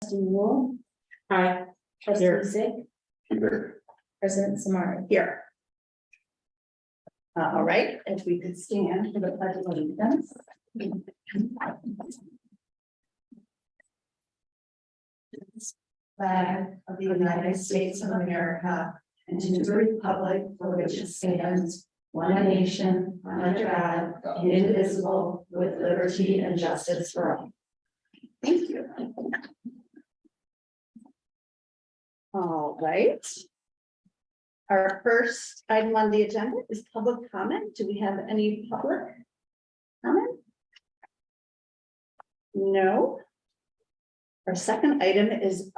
Trustee Rule. Aye. Trustee Here. Zick. Here. President Samari. Here. All right, if we could stand for the pledge of allegiance. Flag of the United States of America and to the republic for which it stands, one nation, under God, indivisible, with liberty and justice for all. Thank you. All right. Our first item on the agenda is public comment. Do we have any public comment? No. Our second item is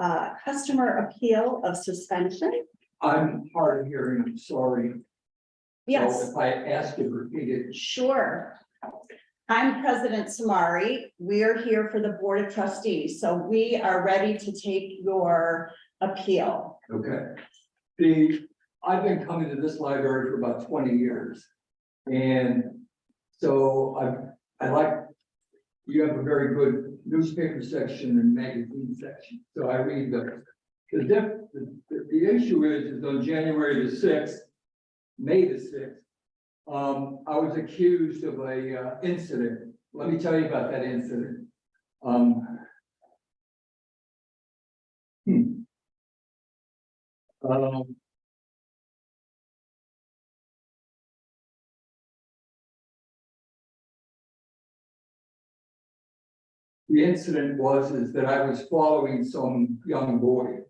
customer appeal of suspension. I'm hard of hearing, I'm sorry. Yes, So if I ask you to repeat it, sure. I'm President Samari. We're here for the Board of Trustees, so we are ready to take your appeal. okay. I've been coming to this library for about 20 years. And so I like, you have a very good newspaper section and magazine section, so I read those. The issue is on January the 6th, May the 6th, I was accused of a incident. Let me tell you about that incident. The incident is that I was following some young boy.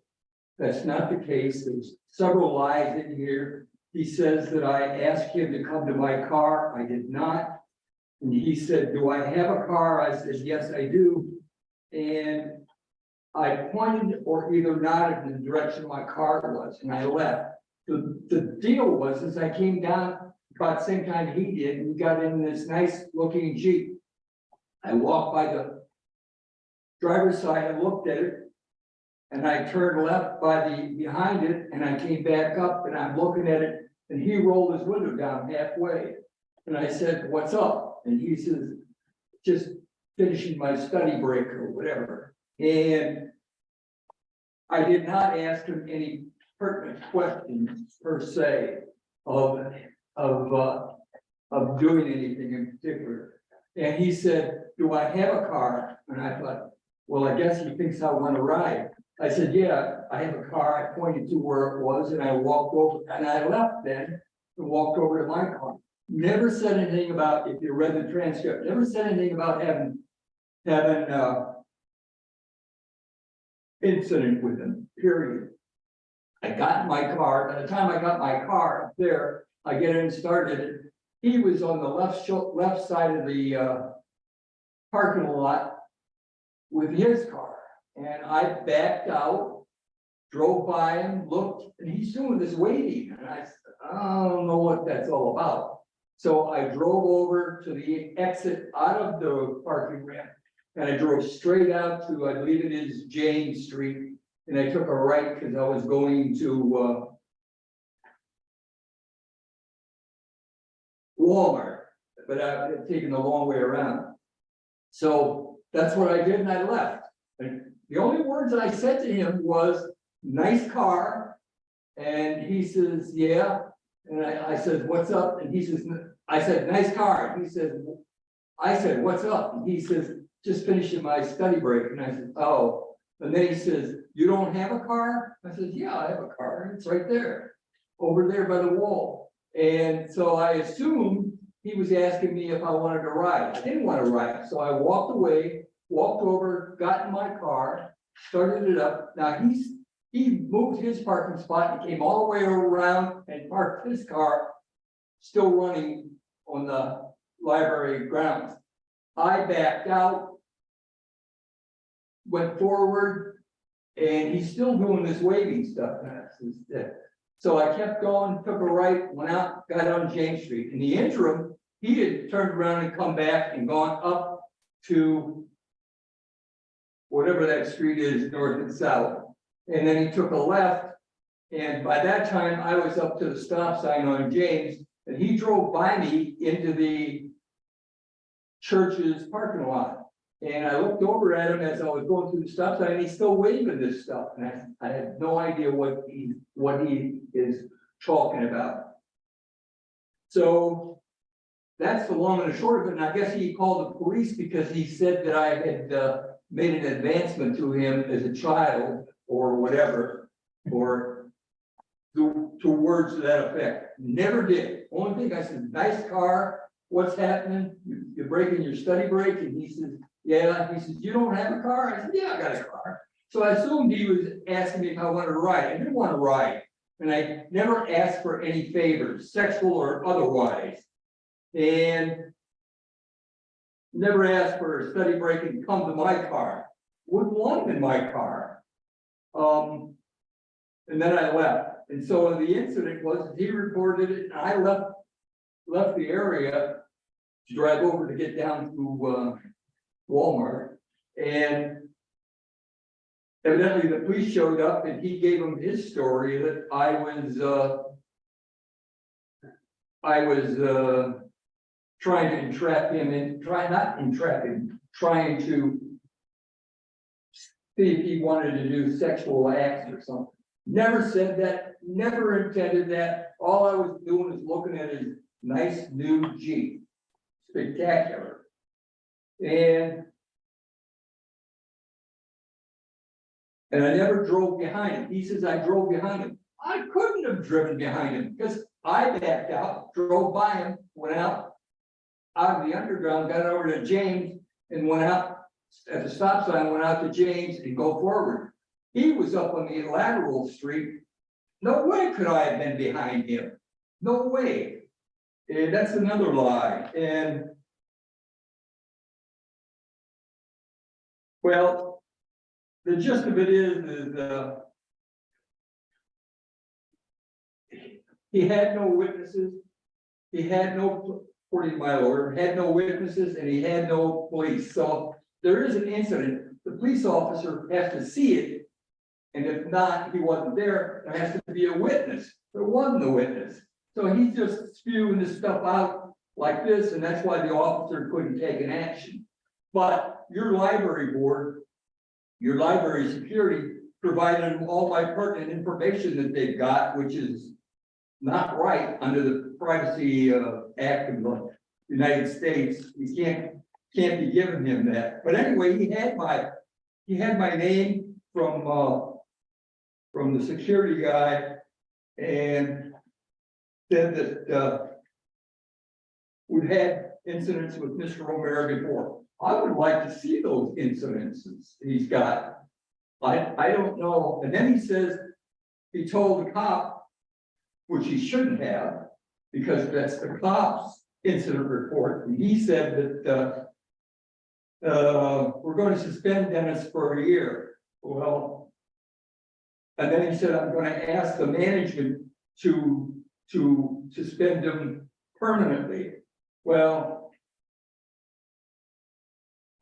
That's not the case. There's several lies in here. He says that I asked him to come to my car. I did not. And he said, do I have a car? I said, yes, I do. And I pointed or either nodded in the direction my car was, and I left. The deal was, I came down about the same time he did, and we got in this nice looking Jeep. I walked by the driver's side and looked at it. And I turned left behind it, and I came back up and I'm looking at it, and he rolled his window down halfway. And I said, what's up? And he says, just finishing my study break or whatever. And I did not ask him any pertinent questions per se of doing anything in particular. And he said, do I have a car? And I thought, well, I guess he thinks I want to ride. I said, yeah, I have a car. I pointed to where it was and I walked over, and I left then and walked over to my car. Never said anything about, if you read the transcript, never said anything about having incident with him, period. I got in my car. By the time I got my car up there, I get in and started it. He was on the left side of the parking lot with his car. And I backed out, drove by him, looked, and he's doing this waiting. And I said, I don't know what that's all about. So I drove over to the exit out of the parking ramp, and I drove straight out to, I believe it is James Street. And I took a right because I was going to Walmart, but I've taken the long way around. So that's what I did, and I left. And the only words I said to him was, nice car. And he says, yeah. And I said, what's up? And he says, I said, nice car. And he said, I said, what's up? And he says, just finishing my study break. And I said, oh. And then he says, you don't have a car? I said, yeah, I have a car. It's right there, over there by the wall. And so I assumed he was asking me if I wanted to ride. I didn't want to ride. So I walked away, walked over, got in my car, started it up. Now he moved his parking spot and came all the way around and parked his car, still running on the library grounds. I backed out, went forward, and he's still doing this waving stuff. So I kept going, took a right, went out, got on James Street. In the interim, he had turned around and come back and gone up to whatever that street is, north and south. And then he took a left. And by that time, I was up to the stop sign on James, and he drove by me into the church's parking lot. And I looked over at him as I was going through the stop sign, and he's still waving this stuff, and I had no idea what he is talking about. So that's the long and the short of it, and I guess he called the police because he said that I had made an advancement to him as a child or whatever, or to words to that effect. Never did. Only thing I said, nice car, what's happening? You're breaking your study brake? And he says, yeah. He says, you don't have a car? I said, yeah, I got a car. So I assumed he was asking me if I wanted to ride. I didn't want to ride. And I never asked for any favors, sexual or otherwise. And never asked for a study brake and come to my car. Wouldn't want him in my car. And then I left. And so the incident was he reported it, and I left the area to drive over to get down to Walmart. And evidently the police showed up and he gave them his story that I was trying to entrap him in, trying to see if he wanted to do sexual acts or something. Never said that, never intended that. All I was doing is looking at his nice new Jeep. Spectacular. And I never drove behind him. He says I drove behind him. I couldn't have driven behind him because I backed out, drove by him, went out of the underground, got over to James and went out at the stop sign, went out to James and go forward. He was up on the lateral street. No way could I have been behind him. No way. And that's another lie. And well, the gist of it is he had no witnesses. He had no, according to my lawyer, had no witnesses and he had no police. So there is an incident. The police officer has to see it. And if not, he wasn't there, there has to be a witness. There wasn't a witness. So he's just spewing this stuff out like this, and that's why the officer couldn't take an action. But your library board, your library security provided them all my pertinent information that they've got, which is not right under the Privacy Act of the United States. You can't be giving him that. But anyway, he had my name from the security guy and said that we've had incidents with Mr. Romero before. I would like to see those incidences he's got. I don't know. And then he says he told the cop, which he shouldn't have, because that's the cop's incident report. And he said that we're going to suspend Dennis for a year. Well, and then he said, I'm going to ask the management to suspend him permanently. Well,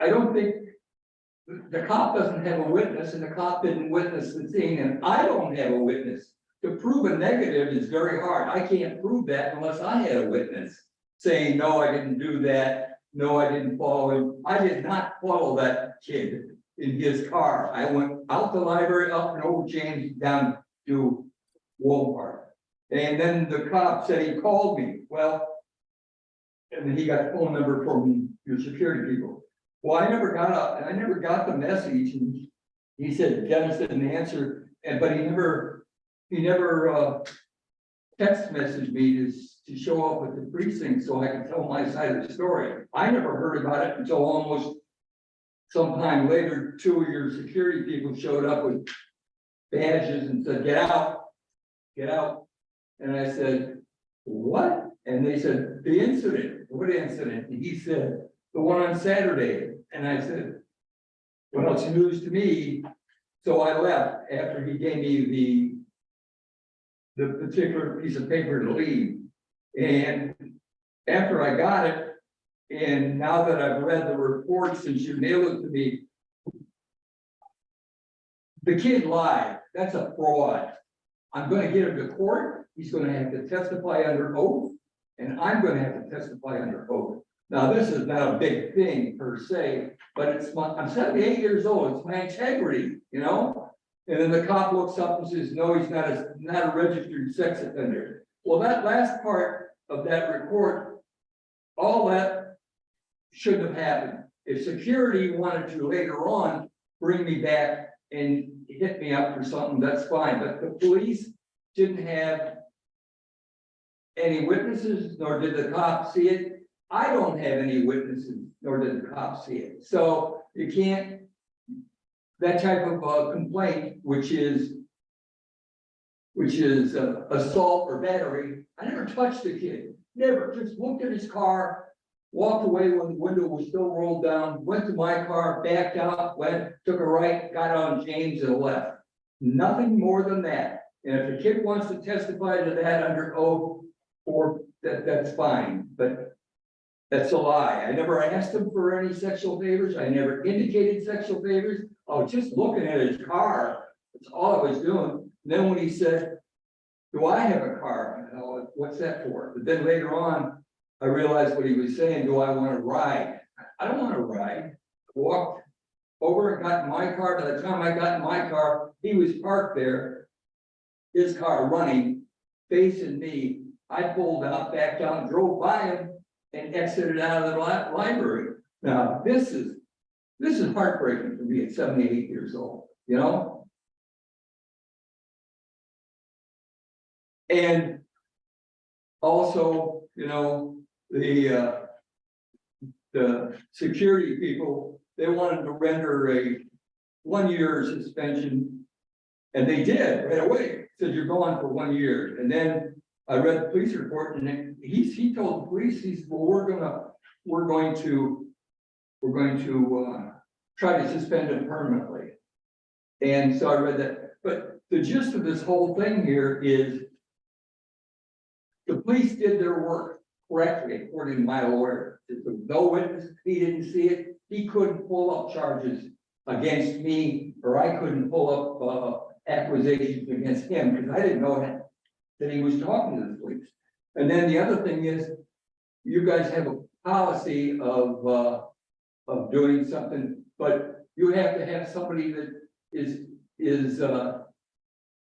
I don't think the cop doesn't have a witness, and the cop didn't witness the scene, and I don't have a witness. To prove a negative is very hard. I can't prove that unless I had a witness saying, no, I didn't do that. No, I didn't follow him. I did not follow that kid in his car. I went out the library, up and over James down to Walmart. And then the cop said he called me. Well, and then he got the phone number from your security people. Well, I never got up and I never got the message. And he said Dennis didn't answer, but he never text messaged me to show up at the precinct so I could tell my side of the story. I never heard about it until almost sometime later. Two of your security people showed up with badges and said, get out, get out. And I said, what? And they said, the incident. What incident? And he said, the one on Saturday. And I said, well, it's news to me. So I left after he gave me the particular piece of paper to leave. And after I got it, and now that I've read the report since you mailed it to me, the kid lied. That's a fraud. I'm going to get him to court. He's going to have to testify under oath, and I'm going to have to testify under oath. Now, this is not a big thing per se, but I'm 78 years old, it's my integrity, you know? And then the cop looks up and says, no, he's not a registered sex offender. Well, that last part of that report, all that shouldn't have happened. If security wanted to later on bring me back and hit me up for something, that's fine, but the police didn't have any witnesses, nor did the cop see it. I don't have any witnesses, nor did the cop see it. So you can't, that type of complaint, which is assault or battery. I never touched the kid, never, just looked at his car, walked away when the window was still rolled down, went to my car, backed out, went, took a right, got on James and left. Nothing more than that. And if the kid wants to testify to that under oath, or that's fine, but that's a lie. I never asked him for any sexual favors. I never indicated sexual favors. I was just looking at his car. That's all I was doing. And then when he said, do I have a car? What's that for? But then later on, I realized what he was saying. Do I want to ride? I don't want to ride. I walked over and got in my car. By the time I got in my car, he was parked there, his car running, facing me. I pulled out, backed out, drove by him, and exited out of the library. Now, this is heartbreaking for me at 78 years old, you know? And also, you know, the security people, they wanted to render a 1-year suspension, and they did right away. Said you're gone for 1 year, and then I read the police report, and he told the police, he said, well, we're going to try to suspend him permanently. And so I read that, but the gist of this whole thing here is the police did their work correctly, according to my lawyer. There was no witness, he didn't see it, he couldn't pull up charges against me, or I couldn't pull up accusations against him, because I didn't know that he was talking to the police. And then the other thing is, you guys have a policy of doing something, but you have to have somebody that is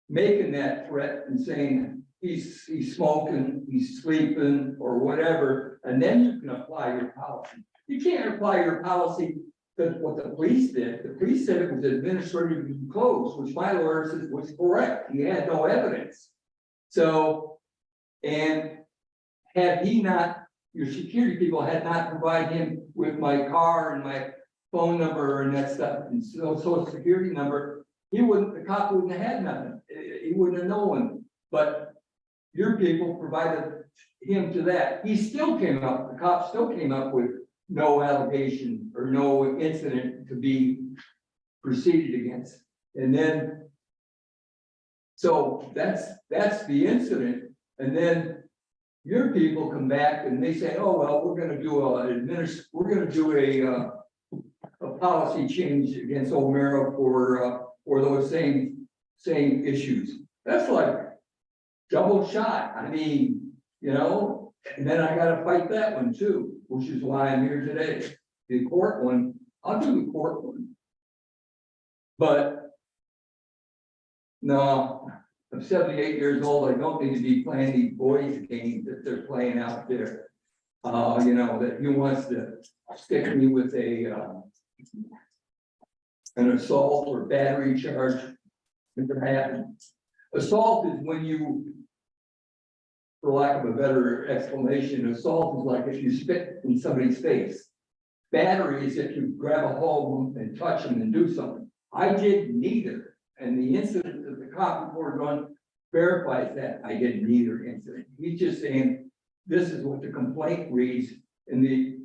making that threat and saying he's smoking, he's sleeping, or whatever, and then you can apply your policy. You can't apply your policy to what the police did. The police said it was administratively closed, which my lawyer says was correct. He had no evidence. So, and had he not, your security people had not provided him with my car and my phone number and that stuff, and social security number, the cop wouldn't have had nothing. He wouldn't have known. But your people provided him to that. He still came up, the cop still came up with no allegation or no incident to be proceeded against. And then, so that's the incident. And then your people come back and they say, oh, well, we're gonna do a policy change against O'Mara for those same issues. That's like double shot. I mean, you know, and then I gotta fight that one too, which is why I'm here today. The court one, I'll do the court one. But no, I'm 78 years old. I don't need to be playing these boys games that they're playing out there. You know, that he wants to stick me with an assault or battery charge. Never happened. Assault is when you, for lack of a better explanation, assault is like if you spit in somebody's face. Battery is if you grab a hold and touch them and do something. I did neither. And the incident that the cop reported on verifies that I did neither incident. He's just saying, this is what the complaint reads, and the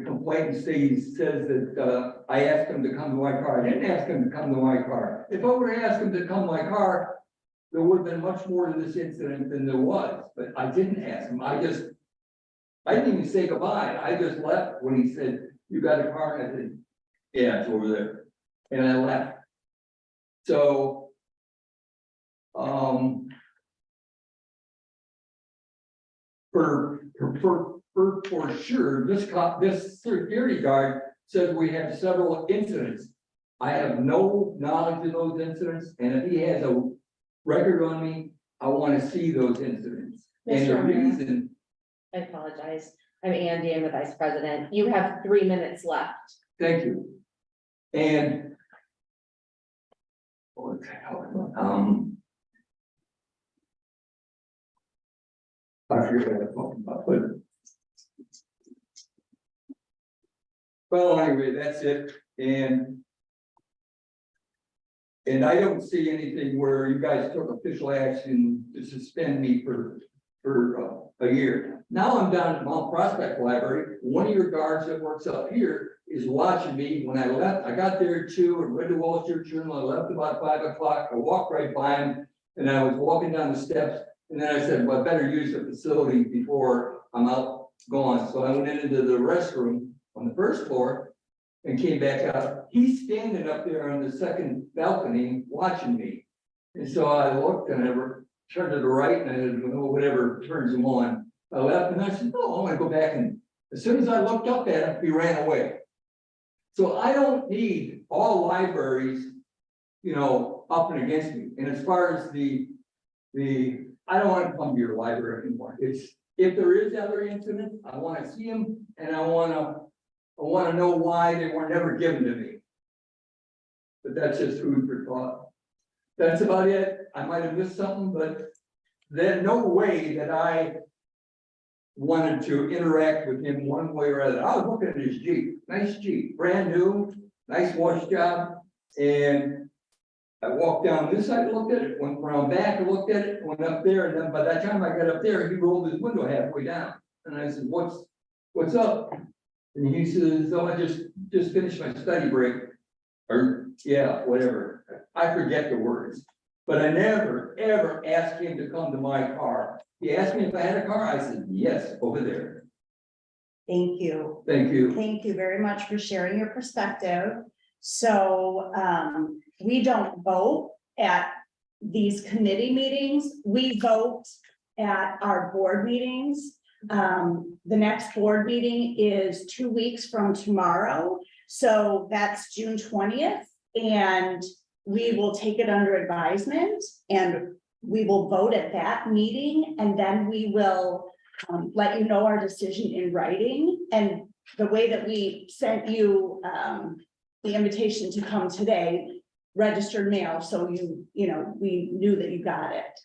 complainant says that I asked him to come to my car. I didn't ask him to come to my car. If I were to ask him to come to my car, there would have been much more to this incident than there was, but I didn't ask him. I didn't even say goodbye. I just left when he said, you got a car? And I said, yeah, it's over there. And I left. So, for for sure, this security guard says we have several incidents. I have no knowledge of those incidents, and if he has a record on me, I want to see those incidents. And the Mr. Mayor. reason, I apologize. I'm Andy, I'm the vice president. You have 3 minutes left. thank you. And. Okay, I forget what I'm talking about, but. Well, anyway, that's it, and. And I don't see anything where you guys took official action to suspend me for a year. Now I'm down at Mount Prospect Library. One of your guards that works up here is watching me. When I left, I got there at 2 and read the Wall Street Journal. I left about 5 o'clock. I walked right by him and I was walking down the steps. And then I said, well, I better use the facility before I'm out gone. So I went into the restroom on the first floor and came back out. He's standing up there on the second balcony watching me. And so I looked and I turned to the right and I said, well, whatever turns him on. I left and I said, no, I want to go back. And as soon as I looked up at him, he ran away. So I don't need all libraries, up and against me. And as far as I don't want to come to your library anymore. If there is other incident, I want to see them and I want to know why they were never given to me. But that's just food for thought. That's about it. I might have missed something, but there's no way that I wanted to interact with him one way or other. I was looking at his Jeep, nice Jeep, brand new, nice wash job. And I walked down this side, looked at it, went around back, looked at it, went up there. And then by that time I got up there, he rolled his window halfway down. And I said, what's up? And he says, oh, I just finished my study break. Or, yeah, whatever. I forget the words. But I never, ever asked him to come to my car. He asked me if I had a car. I said, yes, over there. Thank you. Thank you. Thank you very much for sharing your perspective. So we don't vote at these committee meetings. We vote at our board meetings. The next board meeting is 2 weeks from tomorrow. So that's June 20th. And we will take it under advisement and we will vote at that meeting. And then we will let you know our decision in writing. And the way that we sent you the invitation to come today, registered mail. So we knew that you got it.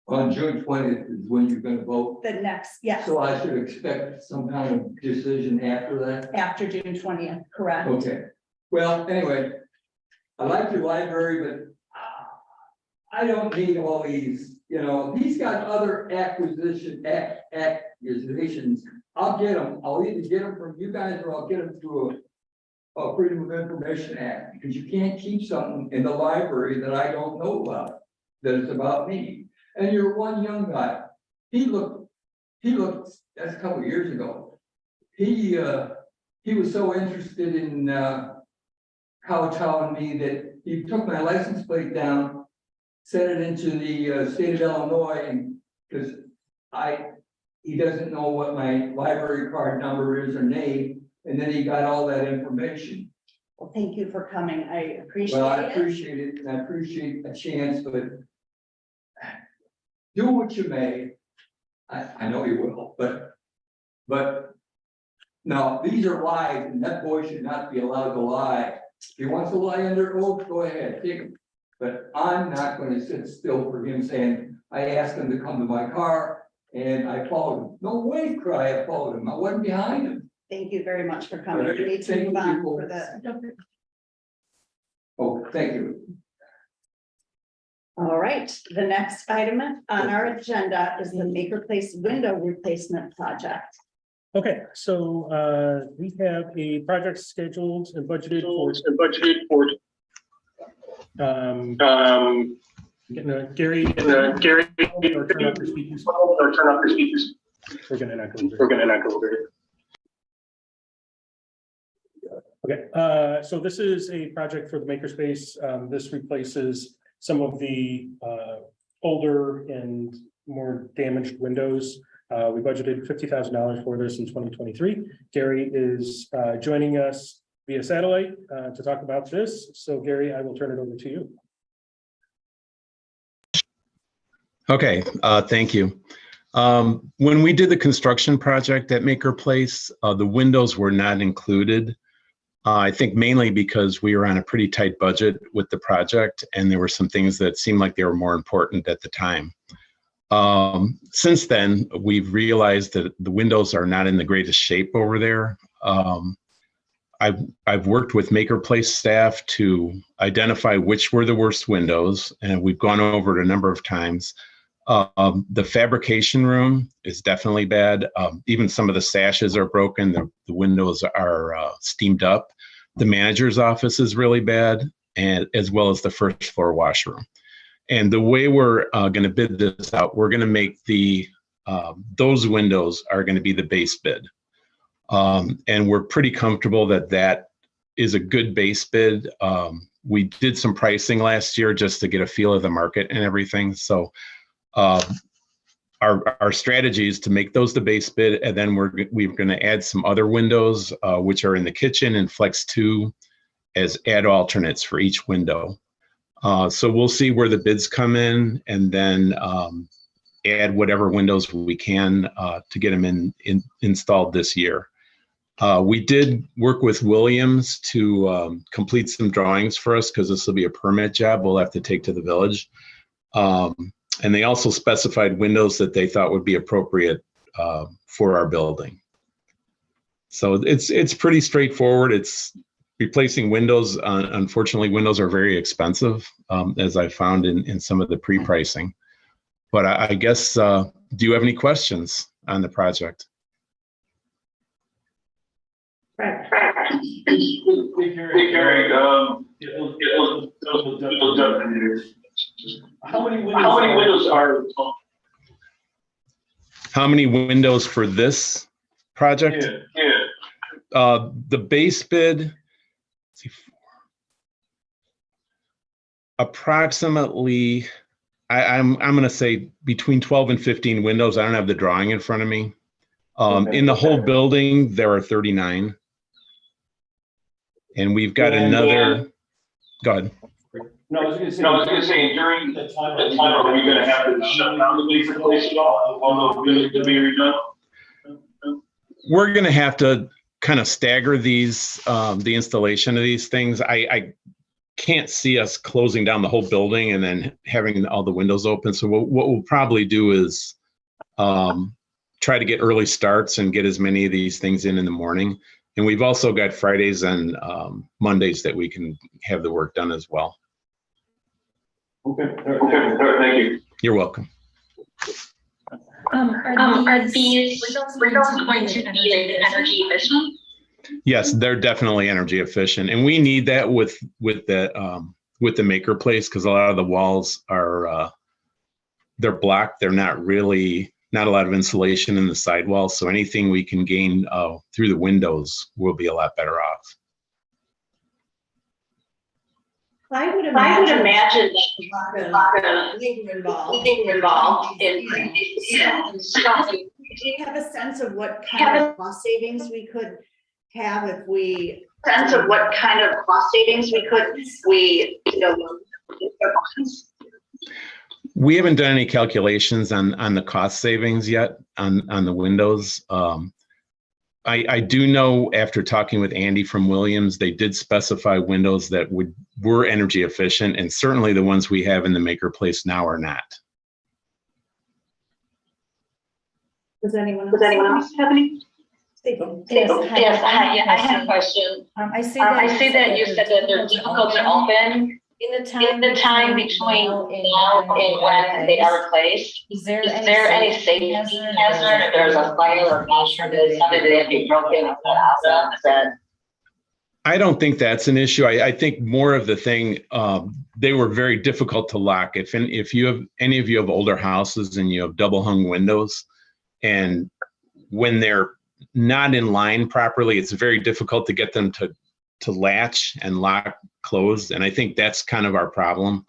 On June 20th is when you're gonna vote. The next, yes, So I should expect some kind of decision after that? after June 20th, correct? Okay. Well, anyway, I like your library, but I don't need all these, he's got other accusations. I'll get them. I'll either get them from you guys or I'll get them through a Freedom of Information Act, because you can't keep something in the library that I don't know about, that it's about me. And you're one young guy. He looked, that's a couple of years ago. He was so interested in kowtowing me that he took my license plate down, sent it into the state of Illinois, and because he doesn't know what my library card number is or name, and then he got all that information. Well, thank you for coming. I appreciate Well, I it. appreciate it, and I appreciate a chance, but do what you may. I know you will, but no, these are lies, and that boy should not be allowed to lie. If he wants to lie under oath, go ahead, take him. But I'm not going to sit still for him saying, I asked him to come to my car and I followed him. No way, Cry, I followed him. I wasn't behind him. Thank you very much for coming. All right, We need to thank move you, on people. for the. Oh, thank you. All right, the next item on our agenda is the Maker Place window replacement project. Okay, so we have a project scheduled and budgeted for Gary. Gary. Or turn off your speakers. We're gonna not go over it. Okay, so this is a project for the Makerspace. This replaces some of the older and more damaged windows We budgeted $50,000 for this in 2023. Gary is joining us via satellite to talk about this. So Gary, I will turn it over to you. Okay, thank you. When we did the construction project at Maker Place, the windows were not included. I think mainly because we were on a pretty tight budget with the project, and there were some things that seemed like they were more important at the time. Since then, we've realized that the windows are not in the greatest shape over there. I've worked with Maker Place staff to identify which were the worst windows, and we've gone over it a number of times. The fabrication room is definitely bad. Even some of the sashes are broken. The windows are steamed up. The manager's office is really bad, and as well as the first floor washroom. And the way we're going to bid this out, we're going to make those windows are going to be the base bid. And we're pretty comfortable that that is a good base bid. We did some pricing last year just to get a feel of the market and everything. So our strategy is to make those the base bid, and then we're going to add some other windows, which are in the kitchen and Flex 2 as add alternates for each window. So we'll see where the bids come in, and then add whatever windows we can to get them installed this year. We did work with Williams to complete some drawings for us, because this will be a permit job we'll have to take to the village. And they also specified windows that they thought would be appropriate for our building. So it's pretty straightforward. It's replacing windows. Unfortunately, windows are very expensive, as I found in some of the pre-pricing. But I guess, do you have any questions on the project? Right. How many windows are? How many windows for this project? Yeah. The base bid, let's see, approximately, I'm going to say between 12 and 15 windows. I don't have the drawing in front of me. In the whole building, there are 39. And we've got another, go ahead. No, I was gonna say, during the time, are we gonna have to shut down the Maker Place at all? All those windows to be redone? We're going to have to kind of stagger these, the installation of these things. I can't see us closing down the whole building and then having all the windows open. So what we'll probably do is try to get early starts and get as many of these things in the morning. And we've also got Fridays and Mondays that we can have the work done as well. Okay, all right, thank you. You're welcome. Are these windows going to be energy efficient? Yes, they're definitely energy efficient, and we need that with the Maker Place, because a lot of the walls are they're blocked. They're not a lot of insulation in the sidewall. So anything we can gain through the windows will be a lot better off. I would imagine imagine that being involved in. Do you have a sense of what kind of cost savings we could have if we? We haven't done any calculations on the cost savings yet on the windows. I do know, after talking with Andy from Williams, they did specify windows that were energy efficient, and certainly the ones we have in the Maker Place now are not. Does anyone else have any? Yes, I have a question. I see that you said that they're difficult to open in the time between now and when they are replaced. Is there any safety hazard if there's a fire or something that they have to be broken or that? I don't think that's an issue. I think more of the thing, they were very difficult to lock. If any of you have older houses and you have double hung windows, and when they're not in line properly, it's very difficult to get them to latch and lock closed. And I think that's kind of our problem.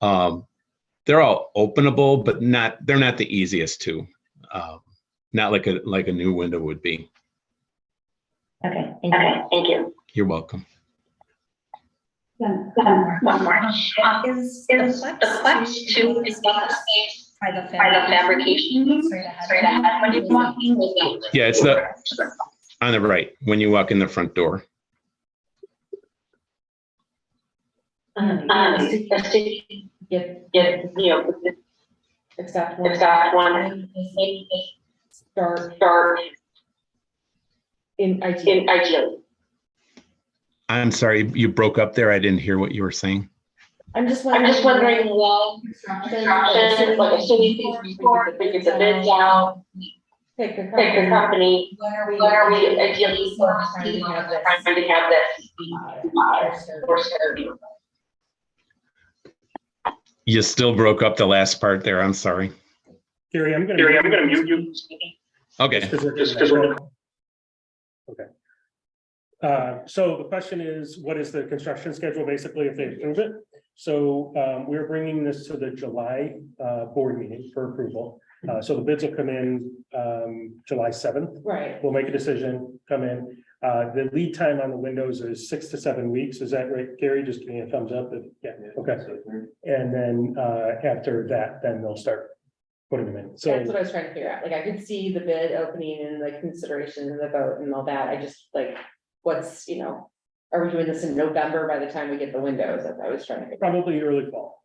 They're all openable, but they're not the easiest to. not like a new window would be. Okay, thank you. Okay, thank you. You're welcome. One more. Is Is the flex to space by the by the fabrication straight ahead when you walk in? Yeah, it's on the right, when you walk in the front door. Just to Get, get, except one start in IT. in ideally. I'm sorry, you broke up there. I didn't hear what you were saying. I'm just I'm just wondering, well, construction, like assuming things before, we get the bids out, pick the pick the company, When are what are we ideally trying to have this for serving? You still broke up the last part there. I'm sorry. Gary, I'm gonna. mute you. Okay. Just 'cause we're- Okay. So the question is, what is the construction schedule, basically, if they approve it? So we're bringing this to the July board meeting for approval. So the bids will come in July 7th. Right, We'll make a decision, come in. The lead time on the windows is 6 to 7 weeks. Is that right, Gary? Just give me a thumbs up. Yeah, okay. And then after that, then they'll start putting them in. that's So what I was trying to figure out, like, I could see the bid opening and like consideration of the vote and all that, I just like, what's, are we doing this in November by the time we get the windows, that's what I was trying to figure out. probably early fall.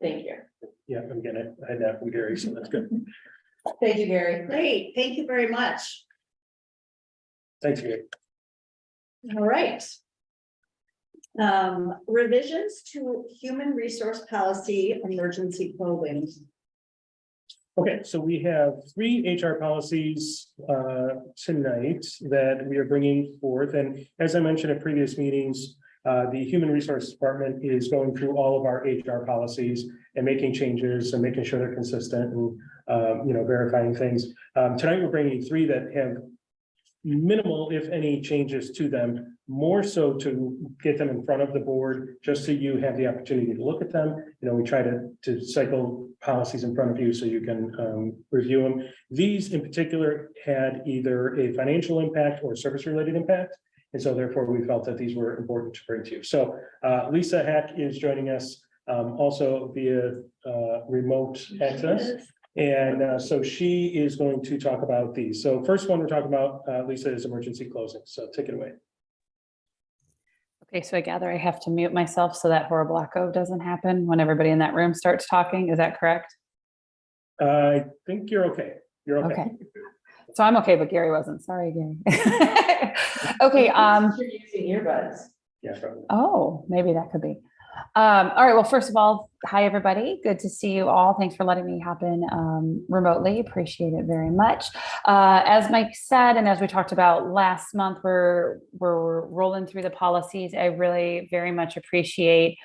Thank you. Yeah, I'm getting it. I had that from Gary, so that's good. Thank you, Gary. Great, thank you very much. Thanks, Gary. All right. Revisions to human resource policy, emergency clothing. Okay, so we have 3 HR policies tonight that we are bringing forth. And as I mentioned at previous meetings, the Human Resources Department is going through all of our HR policies and making changes and making sure they're consistent and, verifying things. Tonight, we're bringing 3 that have minimal, if any, changes to them, more so to get them in front of the board, just so you have the opportunity to look at them. We try to cycle policies in front of you so you can review them. These in particular had either a financial impact or service-related impact. And so therefore we felt that these were important to bring to you. So Lisa Hack is joining us also via remote access. And so she is going to talk about these. So first one we're talking about, Lisa, is emergency closing. So take it away. Okay, so I gather I have to mute myself so that horrible echo doesn't happen when everybody in that room starts talking. Is that correct? I think you're okay. You're okay. Okay. So I'm okay, but Gary wasn't. Sorry, Gary. Okay. You're using earbuds. Yeah, probably. Oh, maybe that could be. All right. Well, first of all, hi, everybody. Good to see you all. Thanks for letting me hop in remotely. Appreciate it very much. As Mike said, and as we talked about last month, we're rolling through the policies. I really very much appreciate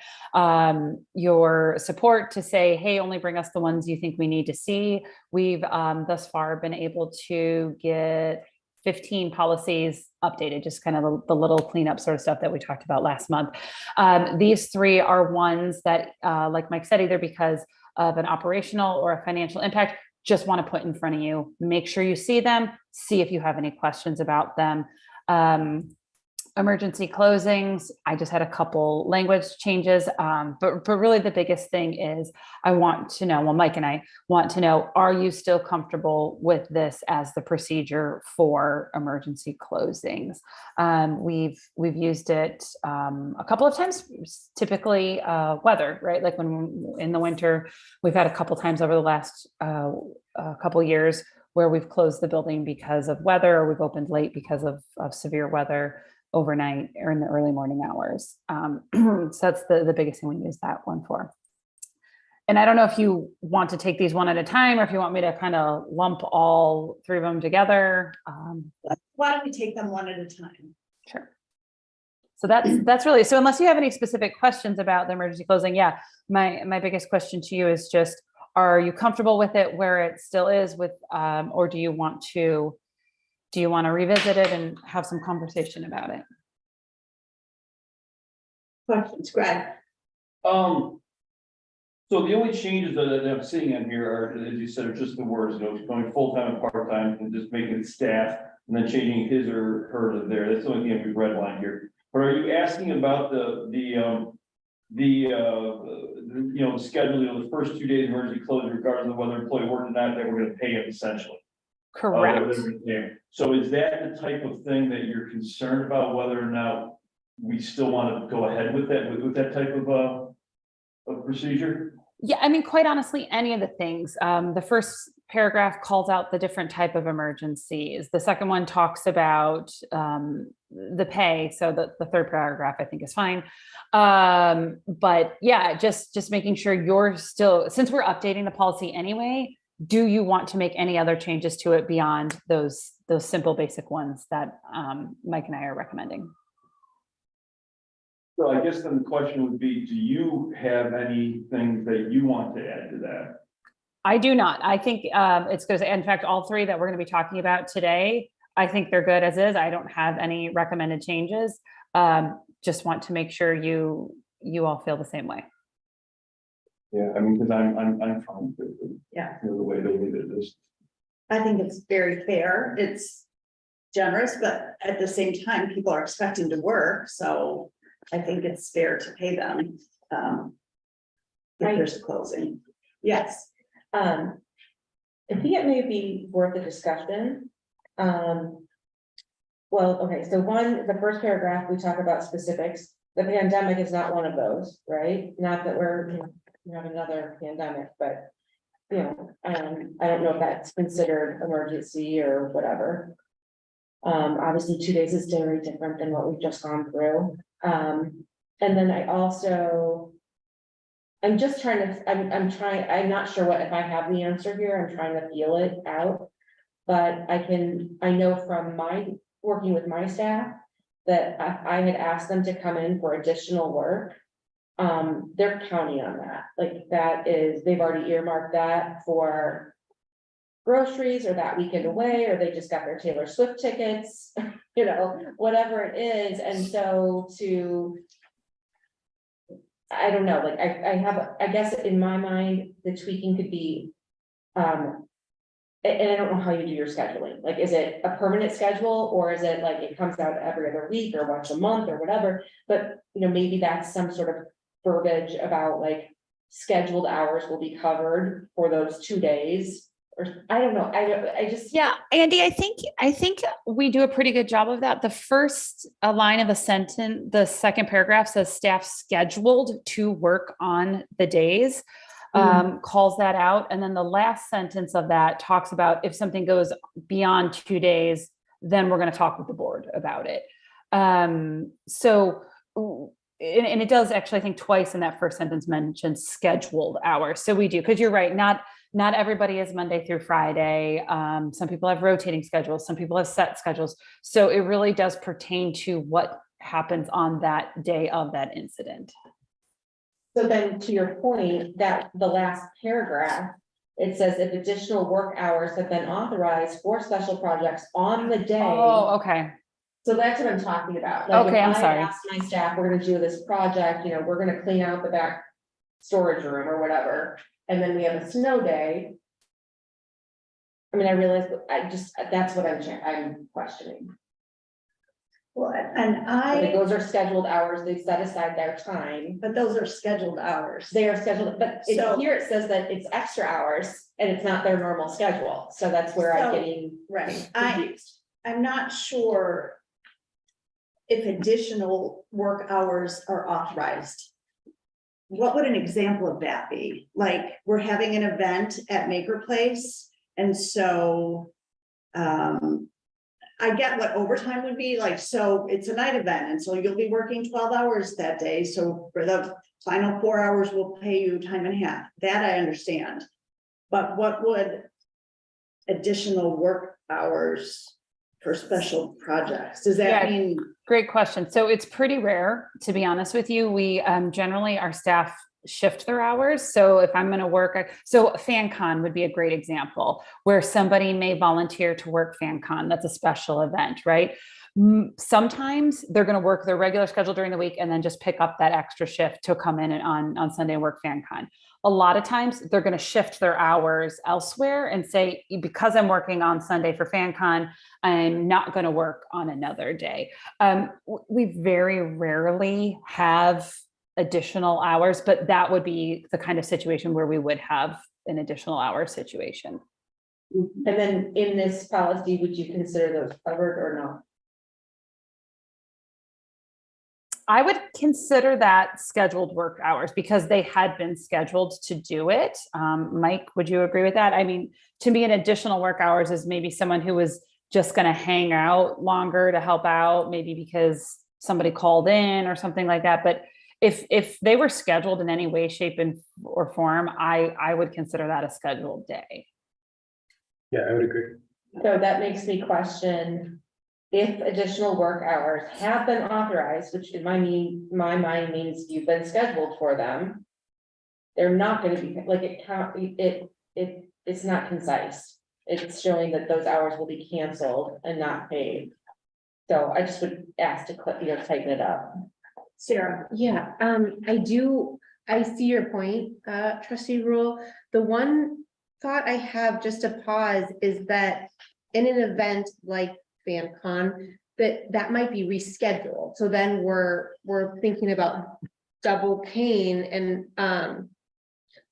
your support to say, hey, only bring us the ones you think we need to see. We've thus far been able to get 15 policies updated, just kind of the little cleanup sort of stuff that we talked about last month. These 3 are ones that, like Mike said, either because of an operational or a financial impact, just want to put in front of you. Make sure you see them, see if you have any questions about them. Emergency closings, I just had a couple language changes, but really the biggest thing is I want to know, well, Mike and I want to know, are you still comfortable with this as the procedure for emergency closings? We've used it a couple of times, typically weather, right? Like when in the winter, we've had a couple times over the last couple years where we've closed the building because of weather, or we've opened late because of severe weather overnight or in the early morning hours. So that's the biggest thing we use that one for. And I don't know if you want to take these one at a time or if you want me to kind of lump all 3 of them together. Why don't we take them one at a time? Sure. So that's really, so unless you have any specific questions about the emergency closing, yeah, my biggest question to you is just, are you comfortable with it where it still is with, or do you want to revisit it and have some conversation about it? Questions, Greg? So the only changes that I'm seeing in here are, as you said, are just the words, going full-time and part-time and just making it staff and then changing his or her to there. That's the only thing we've redlined here. But are you asking about the schedule, the first 2 days of emergency closure, regardless of whether employee worked or not, that we're gonna pay it essentially? Correct. So is that the type of thing that you're concerned about, whether or not we still want to go ahead with that type of procedure? Yeah, I mean, quite honestly, any of the things. The first paragraph calls out the different type of emergencies. The second one talks about the pay. So the third paragraph, I think, is fine. But yeah, just making sure you're still, since we're updating the policy anyway, do you want to make any other changes to it beyond those simple basic ones that Mike and I are recommending? So I guess then the question would be, do you have anything that you want to add to that? I do not. I think it's good. In fact, all three that we're going to be talking about today, I think they're good as is. I don't have any recommended changes. Just want to make sure you all feel the same way. Yeah, I mean, because I'm fine with it. Yeah. The way it is. I think it's very fair. It's generous, but at the same time, people are expecting to work, so I think it's fair to pay them. If there's a closing. Yes. I think it may be worth a discussion. Well, okay, so the first paragraph, we talk about specifics. The pandemic is not one of those, right? Not that we have another pandemic, but I don't know if that's considered emergency or whatever. Obviously 2 days is very different than what we've just gone through. And then I'm just trying to, I'm not sure if I have the answer here. I'm trying to feel it out. But I know from working with my staff that I had asked them to come in for additional work. They're counting on that. Like they've already earmarked that for groceries or that weekend away, or they just got their Taylor Swift tickets, whatever it is. And so I don't know, like I guess in my mind, the tweaking could be, and I don't know how you do your scheduling. Like, is it a permanent schedule or is it like it comes out every other week or once a month or whatever? But, maybe that's some sort of verbiage about like scheduled hours will be covered for those 2 days. Or I don't know. I just. Yeah, Andy, I think we do a pretty good job of that. The first line of a sentence, the second paragraph says staff scheduled to work on the days, calls that out. And then the last sentence of that talks about if something goes beyond 2 days, then we're going to talk with the board about it. And it does actually, I think twice in that first sentence mention scheduled hours. So we do, because you're right, not everybody is Monday through Friday. Some people have rotating schedules, some people have set schedules. So it really does pertain to what happens on that day of that incident. So then to your point, that the last paragraph, it says if additional work hours have been authorized for special projects on the day. Oh, okay. So that's what I'm talking about. Like, Okay, if I'm I sorry. ask my staff, we're gonna do this project, we're gonna clean out the back storage room or whatever, and then we have a snow day. I mean, I realize, that's what I'm questioning. Well, and Like, those are scheduled hours, they set aside their time. but those are scheduled hours. They are scheduled, but here it says that it's extra hours and it's not their normal schedule. So that's where I'm So, getting Right. confused. I'm not sure if additional work hours are authorized. What would an example of that be? Like, we're having an event at Maker Place, and so I get what overtime would be like, so it's a night event, and so you'll be working 12 hours that day, so for the final 4 hours, we'll pay you time and a half. That I understand. But what would additional work hours for special projects? Does that Yeah. mean? Great question. So it's pretty rare, to be honest with you. We generally, our staff shift their hours. So if I'm going to work, so FanCon would be a great example where somebody may volunteer to work FanCon. That's a special event, right? Sometimes they're going to work their regular schedule during the week and then just pick up that extra shift to come in and on Sunday and work FanCon. A lot of times they're going to shift their hours elsewhere and say, because I'm working on Sunday for FanCon, I'm not going to work on another day. We very rarely have additional hours, but that would be the kind of situation where we would have an additional hour situation. And then in this policy, would you consider those covered or not? I would consider that scheduled work hours because they had been scheduled to do it. Mike, would you agree with that? I mean, to me, an additional work hours is maybe someone who was just going to hang out longer to help out, maybe because somebody called in or something like that. But if they were scheduled in any way, shape, or form, I would consider that a scheduled day. Yeah, I would agree. So that makes me question if additional work hours have been authorized, which in my mind means you've been scheduled for them. They're not gonna be, like, it's not concise. It's showing that those hours will be canceled and not paid. So I just would ask to tighten it up. Sarah? Yeah, I see your point, trustee Rule. The one thought I have just to pause is that in an event like FanCon, that might be rescheduled. So then we're thinking about double paying and,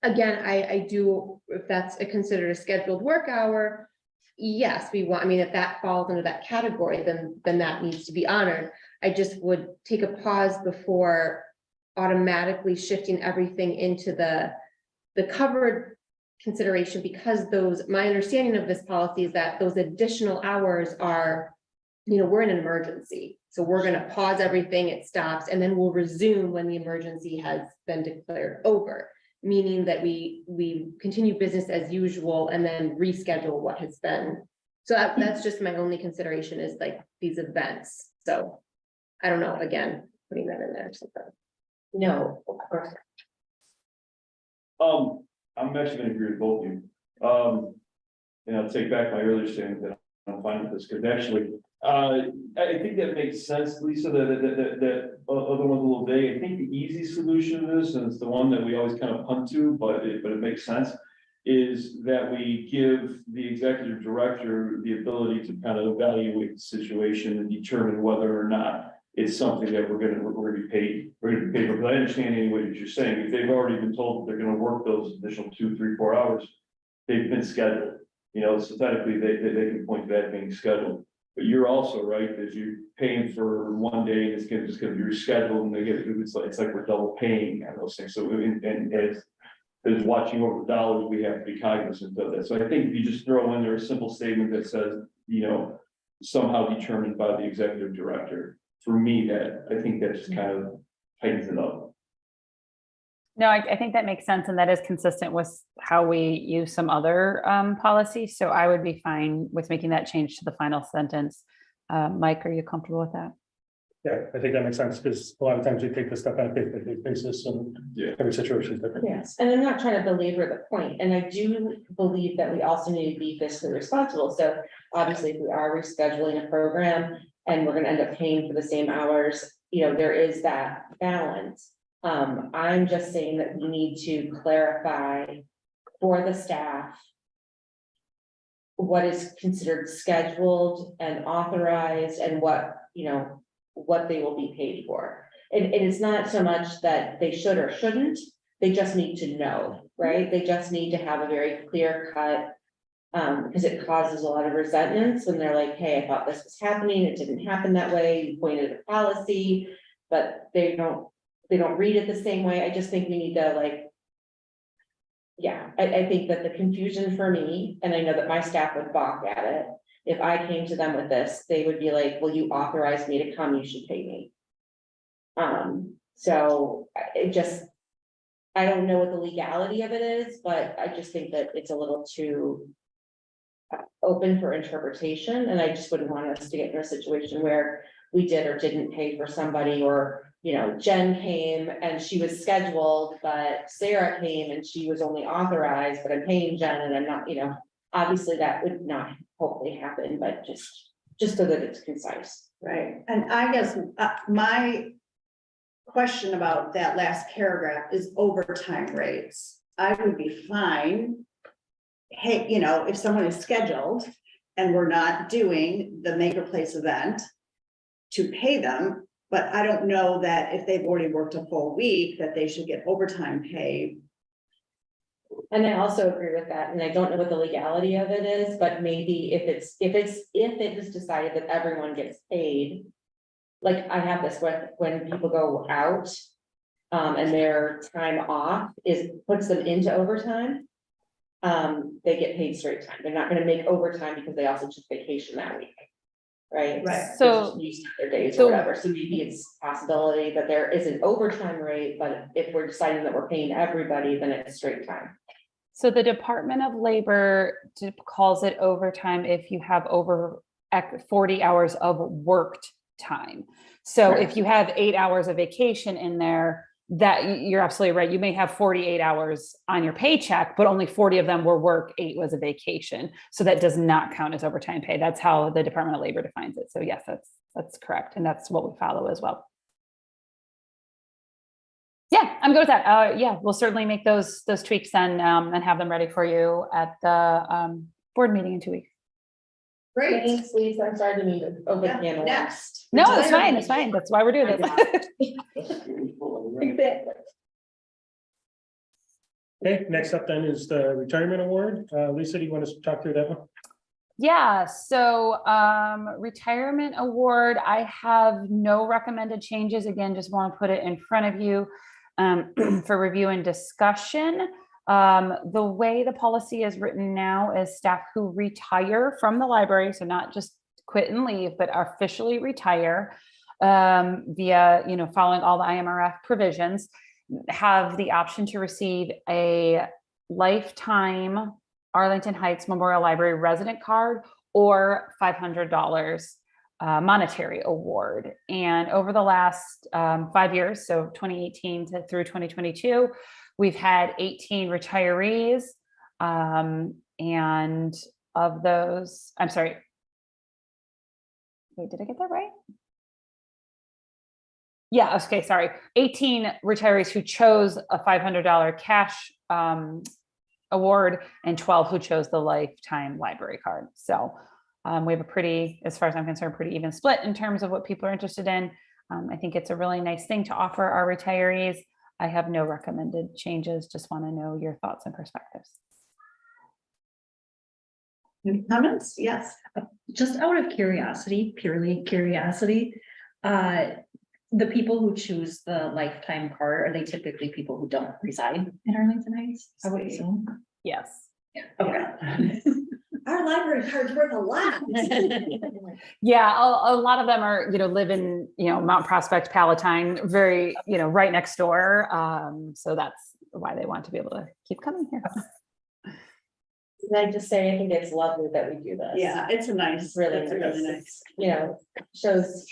again, I do, if that's considered a scheduled work hour, yes, we want, I mean, if that falls into that category, then that needs to be honored. I just would take a pause before automatically shifting everything into the covered consideration, because my understanding of this policy is that those additional hours are, we're in an emergency. So we're going to pause everything, it stops, and then we'll resume when the emergency has been declared over, meaning that we continue business as usual and then reschedule what has been. So that's just my only consideration is like these events. So I don't know, again, putting that in there. No, of course. I'm actually gonna agree with both of you. And I'll take back my earlier statement that I'm fine with this, because actually, I think that makes sense, Lisa, that other one's a little vague. I think the easy solution to this, and it's the one that we always kind of punt to, but it makes sense, is that we give the executive director the ability to kind of evaluate the situation and determine whether or not it's something that we're gonna be paid. We're gonna be paid for, because I understand any way that you're saying, if they've already been told that they're gonna work those additional 2, 3, 4 hours, they've been scheduled. So technically they can point to that being scheduled. But you're also right, that you're paying for one day, and it's just gonna be rescheduled, and they get, it's like we're double paying on those things. So, and as watching over the dollars, we have to be cognizant of that. So I think if you just throw in there a simple statement that says, somehow determined by the executive director, for me, I think that just kind of tightens it up. No, I think that makes sense, and that is consistent with how we use some other policies. So I would be fine with making that change to the final sentence. Mike, are you comfortable with that? Yeah, I think that makes sense, because a lot of times we take this stuff on a case-by-case basis, and every situation is different. Yes, and I'm not trying to belabor the point, and I do believe that we also need to be fiscally responsible. So obviously, if we are rescheduling a program and we're gonna end up paying for the same hours, there is that balance. I'm just saying that we need to clarify for the staff what is considered scheduled and authorized and what they will be paid for. And it's not so much that they should or shouldn't, they just need to know, right? They just need to have a very clear cut, because it causes a lot of resentments when they're like, hey, I thought this was happening, it didn't happen that way, you pointed at policy, but they don't read it the same way. I just think we need to I think that the confusion for me, and I know that my staff would balk at it, if I came to them with this, they would be like, well, you authorized me to come, you should pay me. So I don't know what the legality of it is, but I just think that it's a little too open for interpretation, and I just wouldn't want us to get in a situation where we did or didn't pay for somebody, or Jen came and she was scheduled, but Sarah came and she was only authorized, but I'm paying Jen and I'm not, obviously that would not hopefully happen, but just so that it's concise. Right, and I guess my question about that last paragraph is overtime rates. I would be fine. Hey, you know, if someone is scheduled and we're not doing the Maker Place event to pay them, but I don't know that if they've already worked a full week, that they should get overtime pay. And I also agree with that, and I don't know what the legality of it is, but maybe if it is decided that everyone gets paid. Like I have this with, when people go out, and their time off puts them into overtime. They get paid straight time, they're not gonna make overtime because they also took vacation that week. Right? Right. So- Used their days so- or whatever, so maybe it's a possibility that there is an overtime rate, but if we're deciding that we're paying everybody, then it's straight time. So the Department of Labor calls it overtime if you have over 40 hours of worked time. So if you have 8 hours of vacation in there, that you're absolutely right. You may have 48 hours on your paycheck, but only 40 of them were work, 8 was a vacation. So that does not count as overtime pay. That's how the Department of Labor defines it. So yes, that's correct. And that's what we follow as well. Yeah, I'm good with that. Yeah, we'll certainly make those tweaks then and have them ready for you at the board meeting in 2 weeks. Great. Thanks, Lisa, I'm sorry to meet you over Yeah, the panel. next. No, it's fine. It's fine. That's why we're doing this. Exactly. Okay, next up then is the retirement award. Lisa, do you want to talk through that one? Yeah, so retirement award, I have no recommended changes. Again, just want to put it in front of you for review and discussion. The way the policy is written now is staff who retire from the library, so not just quit and leave, but officially retire via, following all the IMRF provisions, have the option to receive a lifetime Arlington Heights Memorial Library resident card or $500 monetary award. And over the last 5 years, so 2018 through 2022, we've had 18 retirees. And of those, I'm sorry. Wait, did I get that right? Yeah, okay, sorry. 18 retirees who chose a $500 cash award and 12 who chose the lifetime library card. So we have a pretty, as far as I'm concerned, pretty even split in terms of what people are interested in. I think it's a really nice thing to offer our retirees. I have no recommended changes, just want to know your thoughts and perspectives. Any comments? Yes. Just out of curiosity, purely curiosity, the people who choose the lifetime card, are they typically people who don't reside in Arlington Heights? I would assume. Yes. Okay. Our library card's worth a lot. Yeah, a lot of them are, live in, Mount Prospect, Palatine, very, right next door. So that's why they want to be able to keep coming here. Can I just say, I think it's lovely that we do this. Yeah, it's a nice, Really it's really nice. nice. Shows,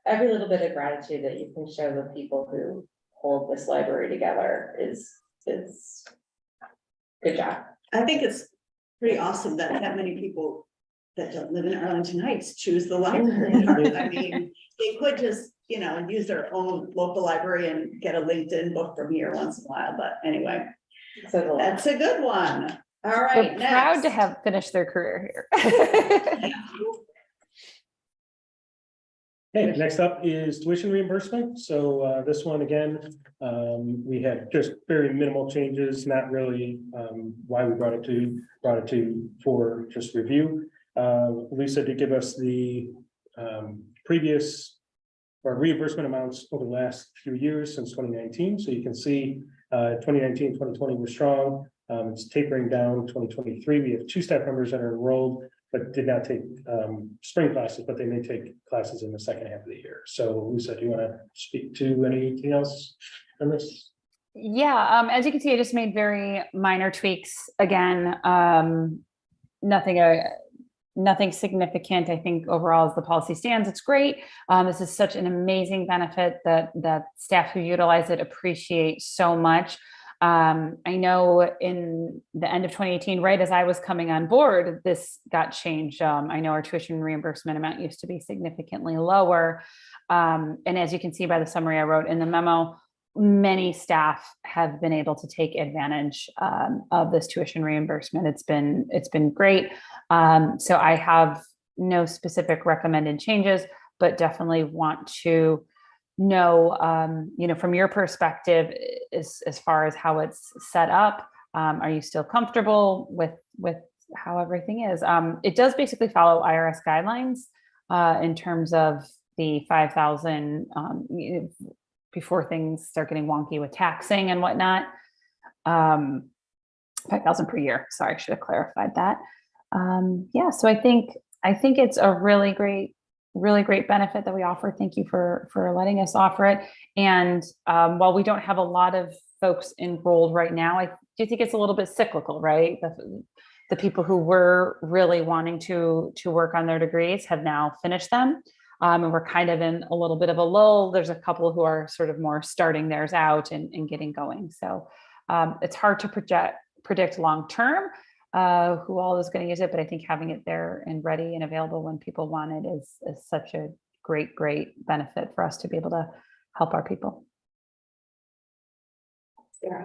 every little bit of gratitude that you can show the people who hold this library together is good job. I think it's pretty awesome that many people that don't live in Arlington Heights choose the library card. I mean, they could just, use their own local library and get a LinkedIn book from here once in a while, but anyway, So that's a good one. All We're right, proud to next. have finished their career here. Okay, next up is tuition reimbursement. So this one again, we had just very minimal changes, not really why we brought it to for just review. Lisa did give us the previous or reimbursement amounts over the last few years since 2019. So you can see 2019, 2020 were strong. It's tapering down. 2023, we have 2 staff members that are enrolled but did not take spring classes, but they may take classes in the second half of the year. So Lisa, do you want to speak to anything else on this? Yeah, as you can see, I just made very minor tweaks. Again, nothing significant. I think overall as the policy stands, it's great. This is such an amazing benefit that staff who utilize it appreciate so much. I know in the end of 2018, right as I was coming on board, this got changed. I know our tuition reimbursement amount used to be significantly lower. And as you can see by the summary I wrote in the memo, many staff have been able to take advantage of this tuition reimbursement. It's been great. So I have no specific recommended changes, but definitely want to know, from your perspective, as far as how it's set up, are you still comfortable with how everything is? It does basically follow IRS guidelines in terms of the 5,000 before things start getting wonky with taxing and whatnot. 5,000 per year. Sorry, I should have clarified that. Yeah, so I think it's a really great benefit that we offer. Thank you for letting us offer it. And while we don't have a lot of folks enrolled right now, I do think it's a little bit cyclical, right? The people who were really wanting to work on their degrees have now finished them. And we're kind of in a little bit of a lull. There's a couple who are sort of more starting theirs out and getting going. So it's hard to predict long-term who all is going to use it, but I think having it there and ready and available when people want it is such a great benefit for us to be able to help our people.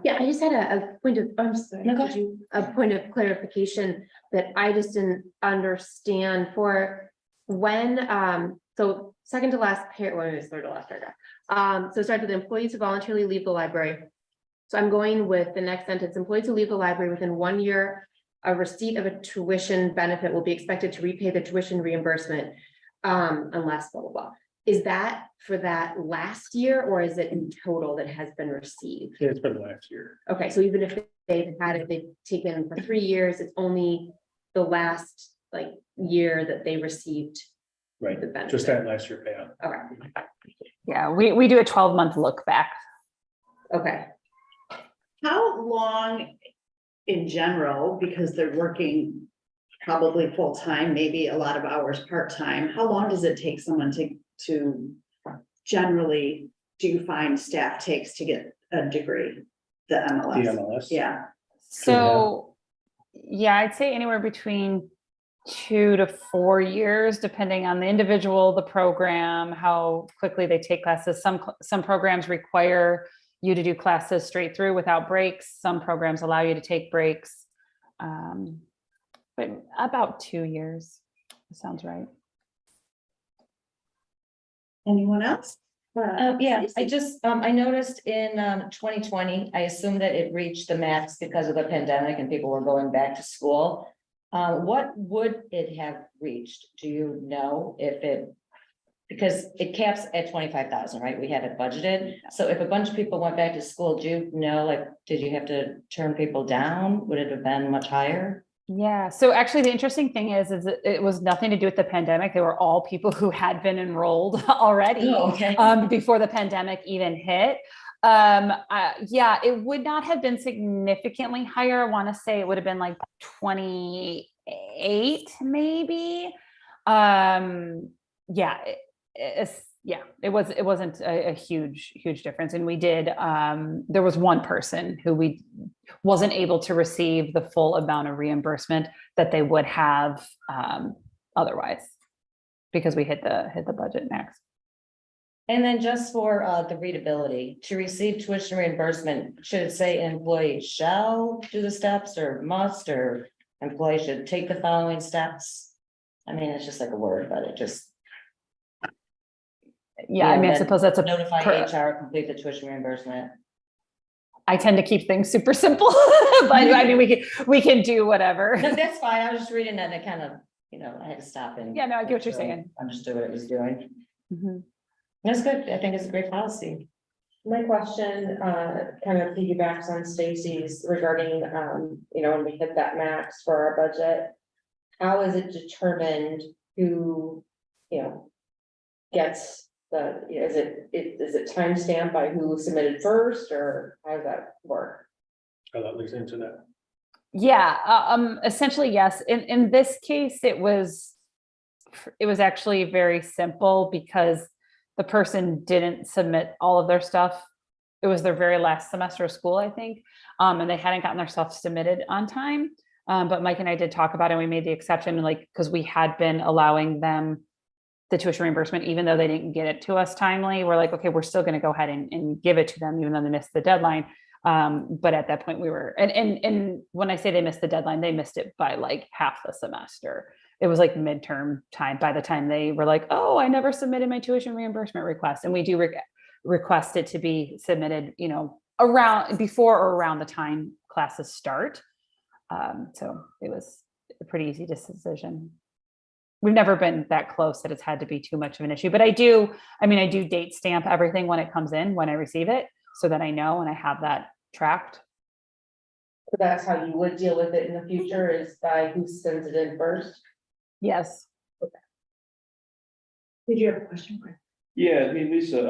Yeah, I just had a point of, I'm sorry, No, go could you- a point of clarification that I just didn't understand for when, so second to last, third to last paragraph. So it starts with employees who voluntarily leave the library. So I'm going with the next sentence, employees who leave the library within 1 year of receipt of a tuition benefit will be expected to repay the tuition reimbursement, unless blah, blah, blah. Is that for that last year or is it in total that has been received? It's been last year. Okay, so even if they've taken for 3 years, it's only the last year that they received. Right, the benefit. just that last year payout. Okay, Yeah, we do a 12-month look back. okay. How long in general, because they're working probably full-time, maybe a lot of hours part-time, how long does it take someone to generally, do you find staff takes to get a degree? The MLS? The MLS. Yeah. So, yeah, I'd say anywhere between 2 to 4 years, depending on the individual, the program, how quickly they take classes. Some programs require you to do classes straight through without breaks. Some programs allow you to take breaks. But about 2 years, sounds right. Anyone else? Yeah, I just, I noticed in 2020, I assume that it reached the max because of the pandemic and people were going back to school. What would it have reached? Do you know if it, because it caps at 25,000, right? We have it budgeted. So if a bunch of people went back to school, do you know, did you have to turn people down? Would it have been much higher? Yeah. So actually the interesting thing is it was nothing to do with the pandemic. They were all people who had been enrolled already Okay. Before the pandemic even hit. Yeah, it would not have been significantly higher. I want to say it would have been like 28, maybe. Yeah, it wasn't a huge difference. And we did, there was one person who we wasn't able to receive the full amount of reimbursement that they would have otherwise, because we hit the budget max. And then just for the readability, to receive tuition reimbursement, should it say employee shall do the steps or must, or employee should take the following steps? I mean, it's just like a word, but it just. Yeah, I mean, I then suppose that's a notify HR, complete the tuition reimbursement. I tend to keep things super simple, but I mean, we can do whatever. No, that's fine. I was just reading that and it kind of, I had to stop and. Yeah, no, I get what you're saying. Understood what it was doing. Mhm. That's good. I think it's a great policy. My question, kind of piggybacks on Stacy's regarding, when we hit that max for our budget. How is it determined who, gets is it timestamped by who submitted first, or how does that work? I'll let Lisa answer that. Yeah, essentially, yes. In this case, it was actually very simple because the person didn't submit all of their stuff it was their very last semester of school, I think. And they hadn't gotten their stuff submitted on time. But Mike and I did talk about it. And we made the exception, like, because we had been allowing them the tuition reimbursement, even though they didn't get it to us timely. We're like, okay, we're still going to go ahead and give it to them, even though they missed the deadline. But at that point we were, and when I say they missed the deadline, they missed it by like half the semester. It was like midterm time by the time they were like, oh, I never submitted my tuition reimbursement request. And we do request it to be submitted, you know, around before or around the time classes start. So it was a pretty easy decision. We've never been that close that it's had to be too much of an issue, but I do date stamp everything when it comes in, when I receive it, so that I know and I have that tracked. So that's how you would deal with it in the future, is by who sends it in first? Yes. Did you have a question, Greg? Yeah, I mean, Lisa,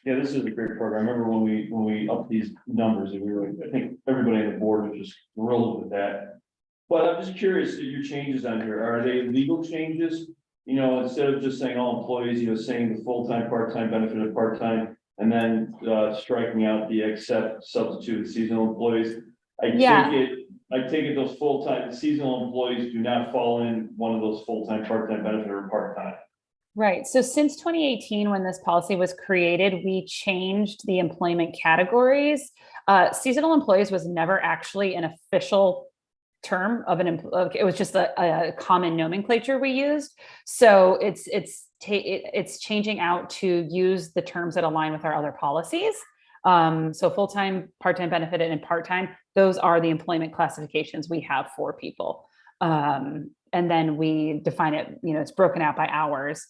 yeah, this is a great program. I remember when we upped these numbers, and we were, I think everybody on the board was just thrilled with that. But I'm just curious, your changes on here, are they legal changes? You know, instead of just saying all employees, you know, saying the full-time, part-time benefit of part-time, and then striking out the except substitute seasonal employees. I take it those full-time, seasonal employees do not fall in one of those full-time, part-time benefit or part-time. Right. So since 2018, when this policy was created, we changed the employment categories. Seasonal employees was never actually an official term of it was just a common nomenclature we used. So it's changing out to use the terms that align with our other policies. So full-time, part-time benefited, and part-time, those are the employment classifications we have for people. And then we define it, you know, it's broken out by hours.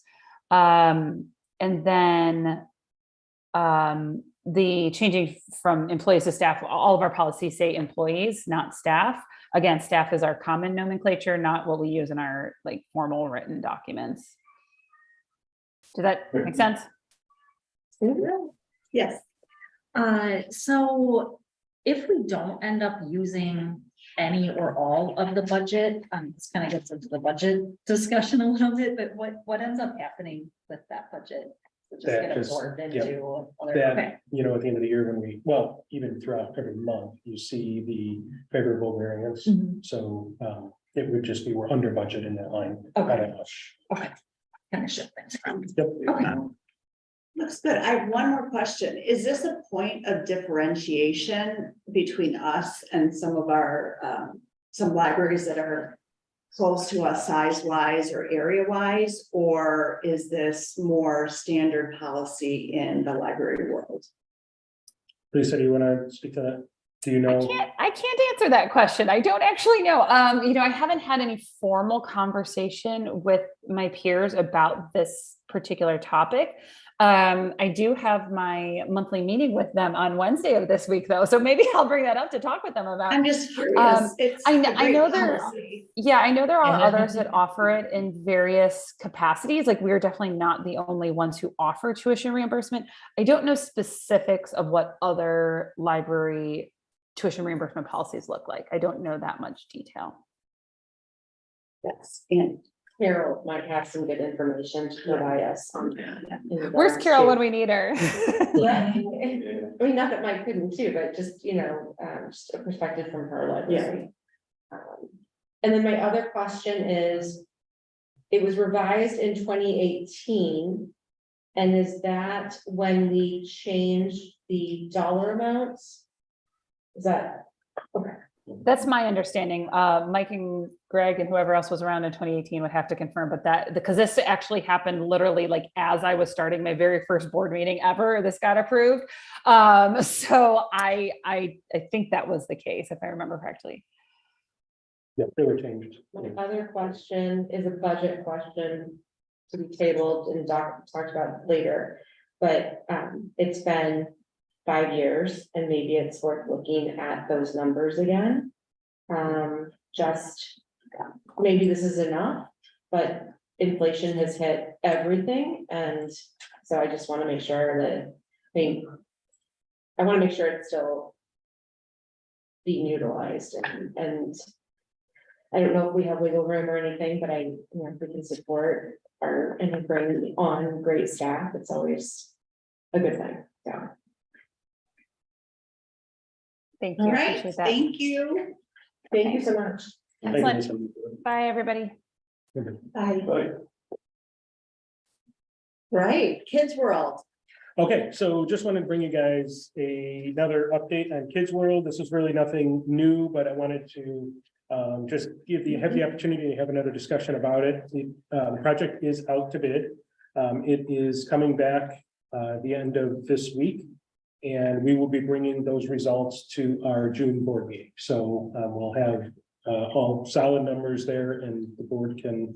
And then the changing from employees to staff, all of our policies say employees, not staff. Again, staff is our common nomenclature, not what we use in our like formal written documents. Does that make sense? Yes. So if we don't end up using any or all of the budget, this kind of gets into the budget discussion a little bit, but what ends up happening with that budget? It just get absorbed into other. That, you know, at the end of the year when even throughout every month, you see the favorable variance. Mhm. So it would just be, we're under budget in that line. Okay. Kind of shift things from. Yep. Okay. Looks good. I have one more question. Is this a point of differentiation between us and some of our, some libraries that are close to us size-wise or area-wise, or is this more standard policy in the library world? Lisa, do you want to speak to that? Do you know? I can't answer that question. I don't actually know. You know, I haven't had any formal conversation with my peers about this particular topic. I do have my monthly meeting with them on Wednesday of this week, though, so maybe I'll bring that up to talk with them about. I'm just curious. I know there are others that offer it in various capacities. Like, we're definitely not the only ones who offer tuition reimbursement. I don't know specifics of what other library tuition reimbursement policies look like. I don't know that much detail. Yes, and Carol might have some good information to provide us on that. Where's Carol when we need her? Yeah. I mean, not that Mike couldn't too, but just, you know, just a perspective from her library. And then my other question is, it was revised in 2018. And is that when we changed the dollar amounts? Is that, okay. That's my understanding. Mike and Greg and whoever else was around in 2018 would have to confirm, but that, because this actually happened literally like as I was starting my very first board meeting ever, this got approved. So I think that was the case, if I remember correctly. Yep, they were changed. My other question is a budget question to be tabled and talked about later, but it's been 5 years and maybe it's worth looking at those numbers again. Just maybe this is enough, but inflation has hit everything. And so I just want to make sure that I want to make sure it's still being utilized and I don't know if we have wiggle room or anything, but if we can support and bring on great staff, it's always a good thing. So. Thank All you. right, Appreciate that. thank you. Thank you so much. Thank you, Excellent. Lisa. Bye, everybody. Bye. Right. Right, Kids World. Okay, so just wanted to bring you guys another update on Kids World. This is really nothing new, but I wanted to just have the opportunity to have another discussion about it. The project is out to bid. It is coming back the end of this week. And we will be bringing those results to our June board meeting. So we'll have all solid numbers there and the board can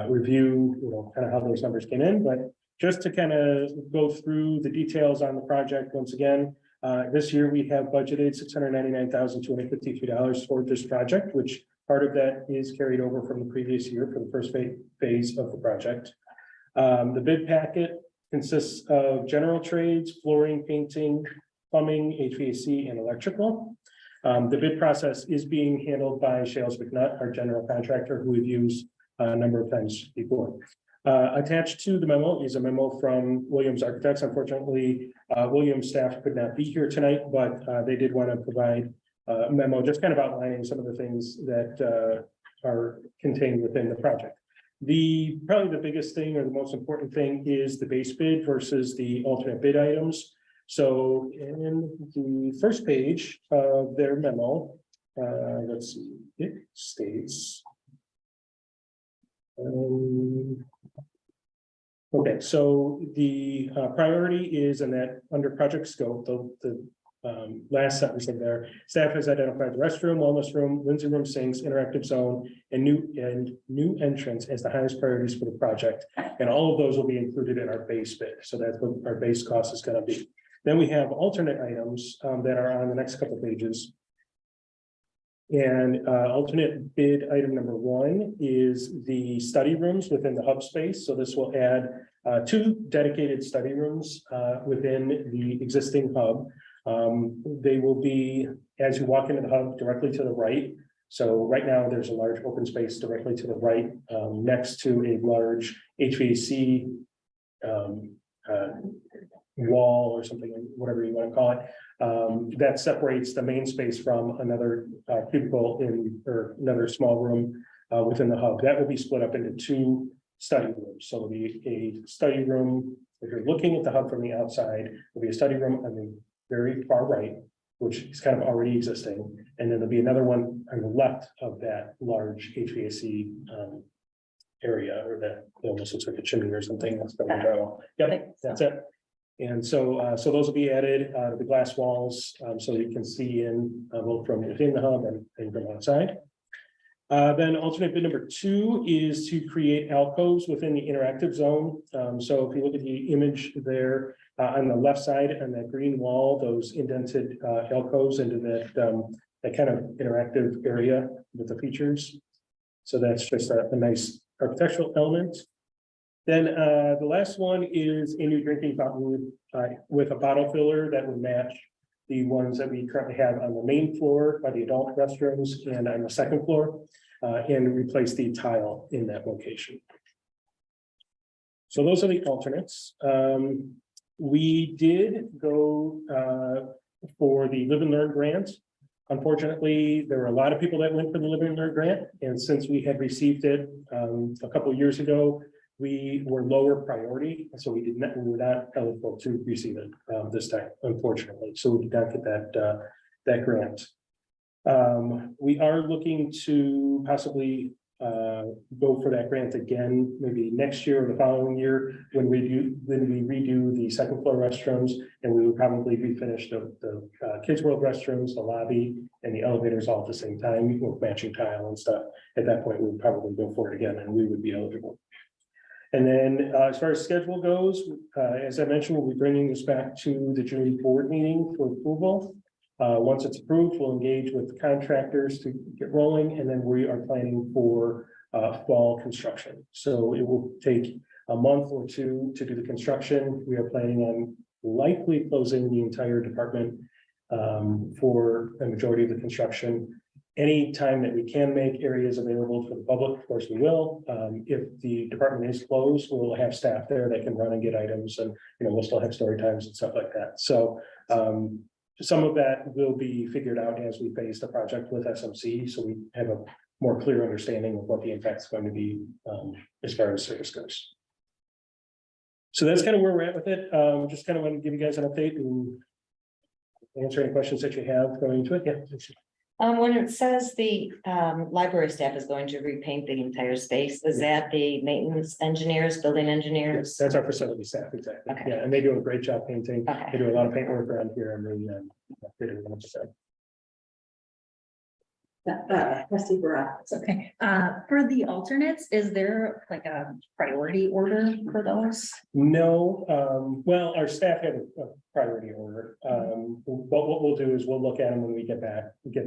review, kind of how those numbers came in, but just to kind of go through the details on the project once again. This year we have budgeted $699,253 for this project, which part of that is carried over from the previous year for the first phase of the project. The bid packet consists of general trades, flooring, painting, plumbing, HVAC, and electrical. The bid process is being handled by Shales McNutt, our general contractor, who we've used a number of times before. Attached to the memo is a memo from Williams Architects. Unfortunately, Williams staff could not be here tonight, but they did want to provide a memo just kind of outlining some of the things that are contained within the project. Probably the biggest thing or the most important thing is the base bid versus the alternate bid items. So in the first page of their memo, let's see, it states. Okay, so the priority is in that under project scope, the last sentence in there, staff has identified the restroom, wellness room, Lindsay room sinks, interactive zone, and new entrance as the highest priorities for the project. And all of those will be included in our base bid. So that's what our base cost is going to be. Then we have alternate items that are on the next couple pages. And alternate bid item number 1 is the study rooms within the hub space. So this will add 2 dedicated study rooms within the existing hub. They will be, as you walk into the hub, directly to the right. So right now there's a large open space directly to the right, next to a large HVAC wall or something, whatever you want to call it. That separates the main space from another cubicle or another small room within the hub. That will be split up into 2 study rooms. So it'll be a study room. If you're looking at the hub from the outside, there'll be a study room on the very far right, which is kind of already existing. And then there'll be another one on the left of that large HVAC area, or that almost looks like a chimney or something. Yep, that's it. And so, so those will be added to the glass walls, so you can see in both from within the hub and from outside. Then alternate bid number 2 is to create alcoves within the interactive zone. So if you look at the image there on the left side on that green wall, those indented alcoves into that kind of interactive area with the features. So that's just a nice architectural element. Then the last one is a new drinking fountain with a bottle filler that would match the ones that we currently have on the main floor by the adult restrooms and on the second floor, and replace the tile in that location. So those are the alternates. We did go for the Live and Learn grant. Unfortunately, there were a lot of people that went for the Live and Learn grant, and since we had received it a couple of years ago, we were lower priority, so we were not eligible to receive it this time, unfortunately. So we did not get that grant. We are looking to possibly go for that grant again, maybe next year or the following year when we redo the second floor restrooms, and we would probably be finished the Kids World restrooms, the lobby, and the elevators all at the same time with matching tile and stuff. At that point, we would probably go for it again, and we would be eligible. And then as far as schedule goes, as I mentioned, we'll be bringing this back to the June board meeting for approval. Once it's approved, we'll engage with contractors to get rolling, and then we are planning for fall construction. So it will take a month or 2 to do the construction. We are planning on likely closing the entire department for a majority of the construction. Any time that we can make areas available for the public, of course we will. If the department is closed, we'll have staff there that can run and get items, and we'll still have story times and stuff like that. So some of that will be figured out as we phase the project with SMC, so we have a more clear understanding of what the impact's going to be, as far as service goes. So that's kind of where we're at with it. Just kind of want to give you guys an update and answer any questions that you have going into it. Yeah. When it says the library staff is going to repaint the entire space, is that the maintenance engineers, building Yes, engineers? that's our facility staff, exactly. Okay. Yeah, and they do a great job painting. Okay. They do a lot of paint work around here and they do 100%. Trustee Barra. It's okay. For the alternates, is there like a priority order for those? No, well, our staff had a priority order. But what we'll do is we'll look at them when we get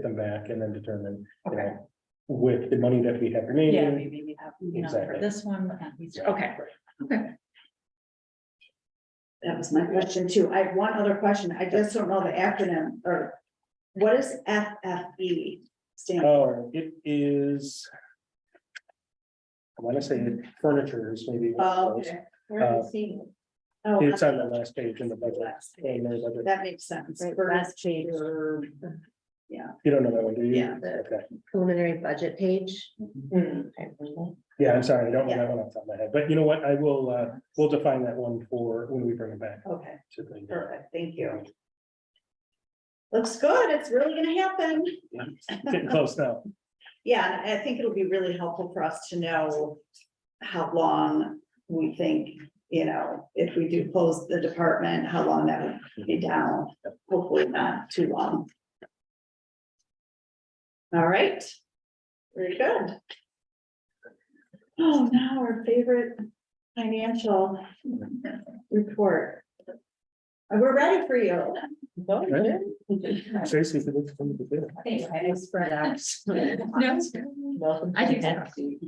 them back and then determine, you Okay. know, with the money that we have Yeah, remaining. maybe we have, you know, for Exactly. this one, but not these. Okay, okay. That was my question too. I have one other question. I just don't know the acronym or what is FFE stand for? Oh, it is. I want to say furniture is maybe. one of those. Okay. Where are you seeing it? Oh, It's on the last page in the budget. Last page. In the budget. that makes sense. Right, last page. Yeah. You don't know that one, do you? Yeah. Okay. Preliminary budget page. Yeah, I'm sorry, I don't know Yeah. that one off the top of my head, but you know what, I will, we'll define that one for when we bring it back. Okay, to the- perfect. Thank you. Looks good. It's really gonna happen. Getting close now. Yeah, and I think it'll be really helpful for us to know how long we think, you know, if we do close the department, how long that would be down. Hopefully not too long. All right. Very good. Oh, now our favorite financial report. We're ready for you. Seriously, if it looks fun to do. I spread out. Welcome. I do. Thank you.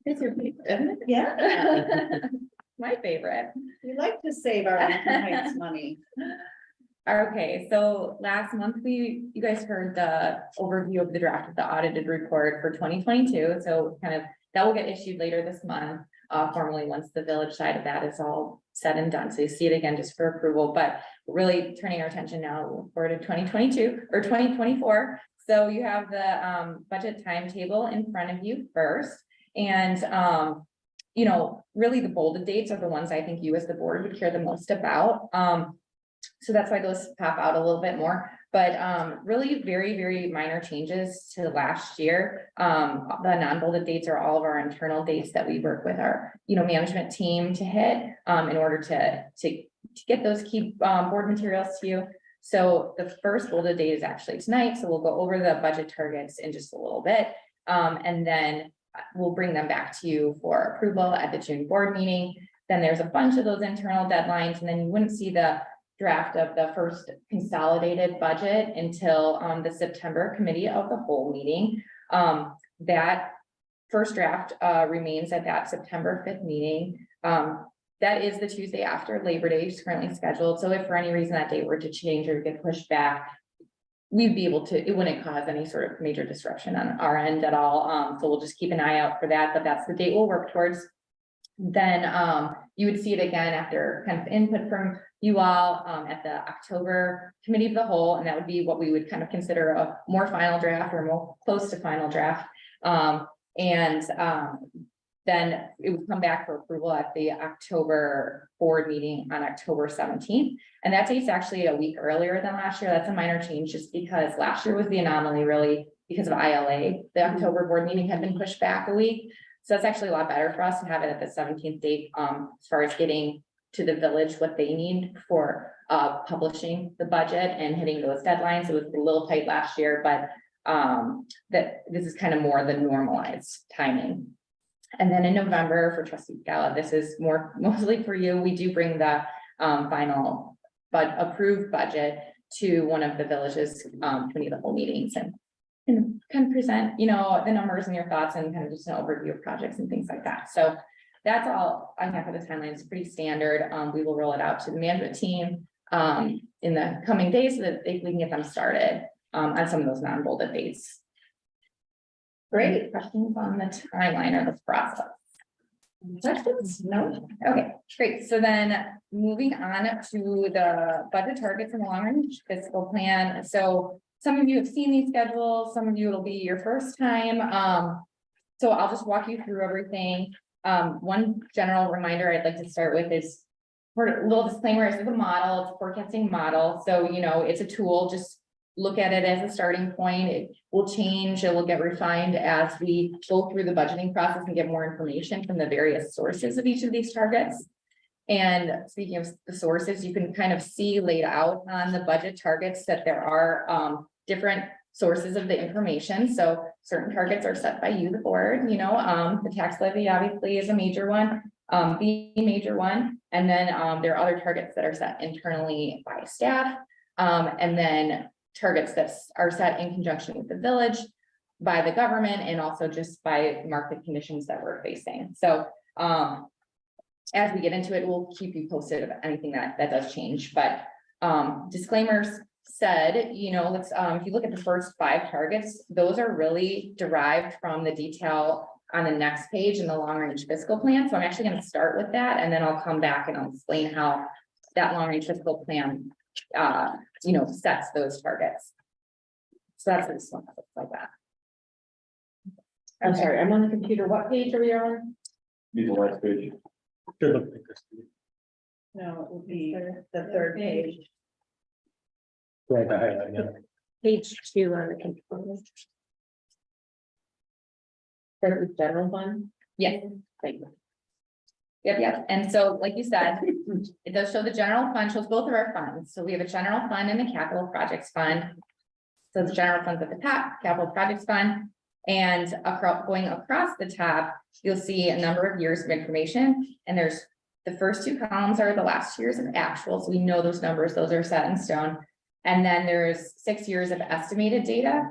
It's your favorite, isn't it? Yeah, My favorite. we like to save our Lincoln Heights money. Okay, so last month you guys heard the overview of the draft of the audited report for 2022. So kind of, that will get issued later this month, formally, once the village side of that is all said and done. So you see it again just for approval, but really turning our attention now forward to 2022 or 2024. So you have the budget timetable in front of you first. And you know, really the bolded dates are the ones I think you as the board would care the most about. So that's why those pop out a little bit more, but really very, very minor changes to last year. The non-bolded dates are all of our internal dates that we work with our, you know, management team to hit in order to get those key board materials to you. So the first bolded date is actually tonight. So we'll go over the budget targets in just a little bit. And then we'll bring them back to you for approval at the June board meeting. Then there's a bunch of those internal deadlines, and then you wouldn't see the draft of the first consolidated budget until the September committee of the whole meeting. That first draft remains at that September 5th meeting. That is the Tuesday after Labor Day is currently scheduled. So if for any reason that date were to change or get pushed back, we'd be able to, it wouldn't cause any sort of major disruption on our end at all. So we'll just keep an eye out for that, but that's the date we'll work towards. Then you would see it again after kind of input from you all at the October committee of the whole, and that would be what we would kind of consider a more final draft or more close to final draft. Then it would come back for approval at the October board meeting on October 17th. And that date's actually a week earlier than last year. That's a minor change just because last year was the anomaly really because of ILA. The October board meeting had been pushed back a week. So it's actually a lot better for us to have it at the 17th date as far as getting to the village what they need for publishing the budget and hitting those deadlines. It was a little tight last year, but that this is kind of more the normalized timing. And then in November for Trustee Gala, this is mostly for you. We do bring the final but approved budget to one of the village's committee of the whole meetings and kind of present, you know, the numbers and your thoughts and kind of just an overview of projects and things like that. So that's all I have for the timeline. It's pretty standard. We will roll it out to the management team in the coming days so that we can get them started on some of those non-bolded dates. Great questions on the timeline or the process. questions? No? Okay, great. So then moving on to the budget targets and the long range fiscal plan. So some of you have seen these schedules, some of you it'll be your first time. So I'll just walk you through everything. One general reminder I'd like to start with is for a little disclaimer, this is a model, it's a forecasting model. So, you know, it's a tool, just look at it as a starting point. It will change, it will get refined as we go through the budgeting process and get more information from the various sources of each of these targets. And speaking of the sources, you can kind of see laid out on the budget targets that there are different sources of the information. So certain targets are set by you, the board, you know, the tax levy obviously is a major one, the major one. And then there are other targets that are set internally by staff. And then targets that are set in conjunction with the village, by the government, and also just by market conditions that we're facing. So as we get into it, we'll keep you posted of anything that does change. But disclaimers said, you know, let's if you look at the first 5 targets, those are really derived from the detail on the next page in the long range fiscal plan. So I'm actually going to start with that, and then I'll come back and I'll explain how that long range fiscal plan you know, sets those targets. So that's this one, looks like that. I'm sorry, I'm on the computer. What page are we on? Be the last page. Should look like this. No, it would be the third page. Right, the highlight, yeah. Page 2 on the computer. Start with general fund? Yes. Thank you. Yep. And so, like you said, it does show the general fund, shows both of our funds. So we have a general fund and a capital projects fund. So the general fund's at the top, capital projects fund, and going across the top, you'll see a number of years of information. And there's the first 2 columns are the last years of actuals. We know those numbers, those are set in stone. And then there's 6 years of estimated data.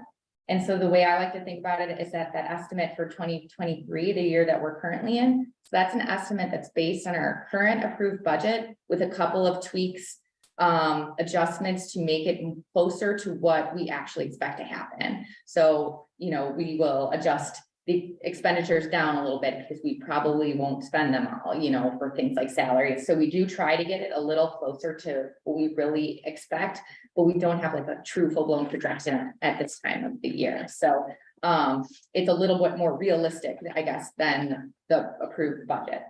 And so the way I like to think about it is that estimate for 2023, the year that we're currently in. So that's an estimate that's based on our current approved budget with a couple of tweaks, adjustments to make it closer to what we actually expect to happen. So, you know, we will adjust the expenditures down a little bit because we probably won't spend them all, you know, for things like salaries. So we do try to get it a little closer to what we really expect, but we don't have like a true full-blown projection at this time of the year. So it's a little bit more realistic, I guess, than the approved budget.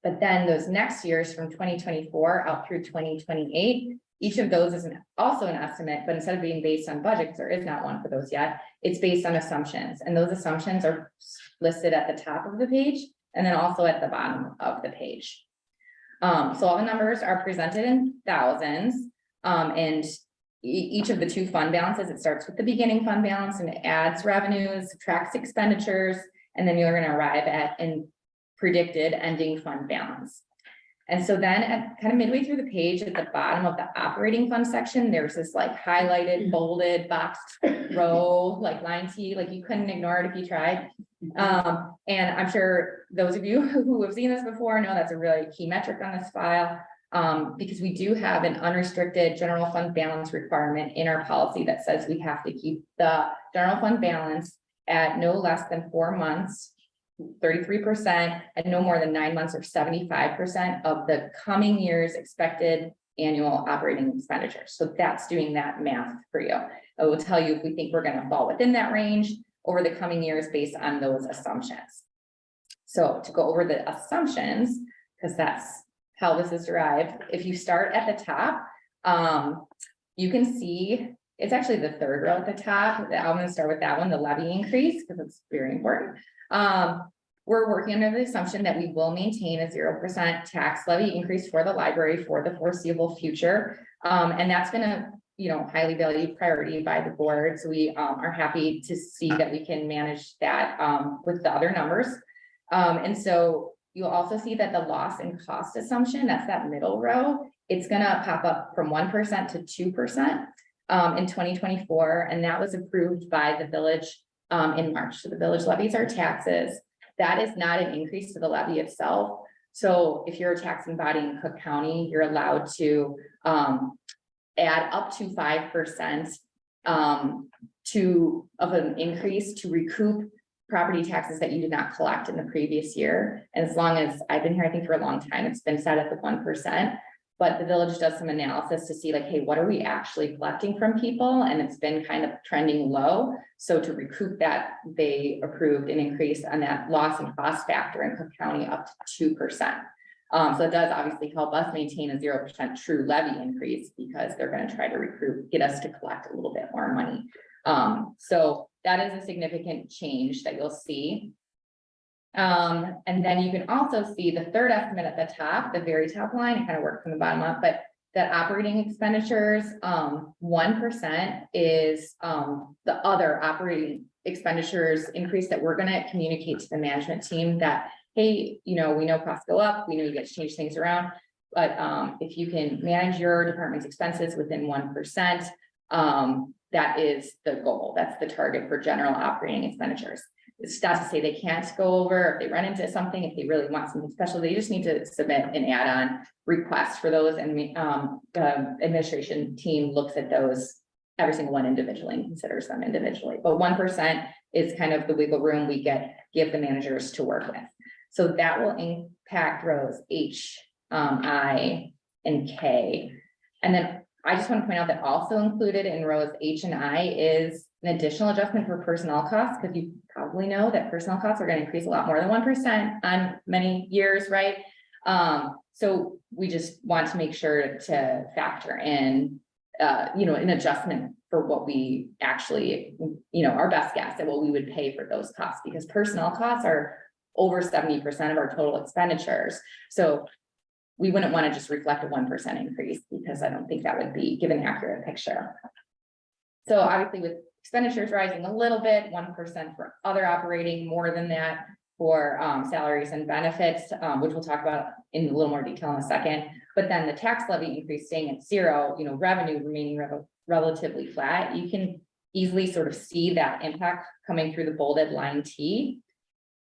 But then those next years from 2024 out through 2028, each of those is also an estimate, but instead of being based on budget, because there is not one for those yet, it's based on assumptions. And those assumptions are listed at the top of the page and then also at the bottom of the page. So all the numbers are presented in thousands, and each of the 2 fund balances, it starts with the beginning fund balance and it adds revenues, subtracts expenditures, and then you're going to arrive at an predicted ending fund balance. And so then at kind of midway through the page at the bottom of the operating fund section, there's this like highlighted, bolded, boxed row, like line T, like you couldn't ignore it if you tried. And I'm sure those of you who have seen this before know that's a really key metric on this file, because we do have an unrestricted general fund balance requirement in our policy that says we have to keep the general fund balance at no less than 4 months, 33%, and no more than 9 months or 75% of the coming year's expected annual operating expenditures. So that's doing that math for you. It will tell you if we think we're going to fall within that range over the coming years based on those assumptions. So to go over the assumptions, because that's how this is derived, if you start at the top, you can see it's actually the 3rd row at the top. I'm going to start with that one, the levy increase, because it's very important. We're working under the assumption that we will maintain a 0% tax levy increase for the library for the foreseeable future. And that's been a, you know, highly valued priority by the board. So we are happy to see that we can manage that with the other numbers. And so you'll also see that the loss and cost assumption, that's that middle row, it's gonna pop up from 1% to 2% in 2024. And that was approved by the village in March. So the village levies our taxes. That is not an increase to the levy itself. So if you're a taxing body in Cook County, you're allowed to add up to 5% of an increase to recoup property taxes that you did not collect in the previous year. And as long as I've been here, I think for a long time, it's been set at the 1%. But the village does some analysis to see like, hey, what are we actually collecting from people? And it's been kind of trending low. So to recoup that, they approved an increase on that loss and cost factor in Cook County up to 2%. So it does obviously help us maintain a 0% true levy increase because they're going to try to recruit, get us to collect a little bit more money. So that is a significant change that you'll see. And then you can also see the third estimate at the top, the very top line, it kind of works from the bottom up, but that operating expenditures, 1% is the other operating expenditures increase that we're gonna communicate to the management team that, hey, you know, we know costs go up, we know you get to change things around, but if you can manage your department's expenses within 1%, that is the goal. That's the target for general operating expenditures. It's not to say they can't go over if they run into something, if they really want something special, they just need to submit an add-on request for those. And the administration team looks at those, every single one individually and considers them individually. But 1% is kind of the wiggle room we give the managers to work with. So that will impact rows H, I, and K. And then I just want to point out that also included in rows H and I is an additional adjustment for personnel costs, because you probably know that personnel costs are going to increase a lot more than 1% on many years, right? So we just want to make sure to factor in, an adjustment for what we actually, our best guess at what we would pay for those costs, because personnel costs are over 70% of our total expenditures. So we wouldn't want to just reflect a 1% increase, because I don't think that would give an accurate picture. So obviously with expenditures rising a little bit, 1% for other operating, more than that for salaries and benefits, which we'll talk about in a little more detail in a second. But then the tax levy increase staying at 0, revenue remaining relatively flat. You can easily sort of see that impact coming through the bolded line T.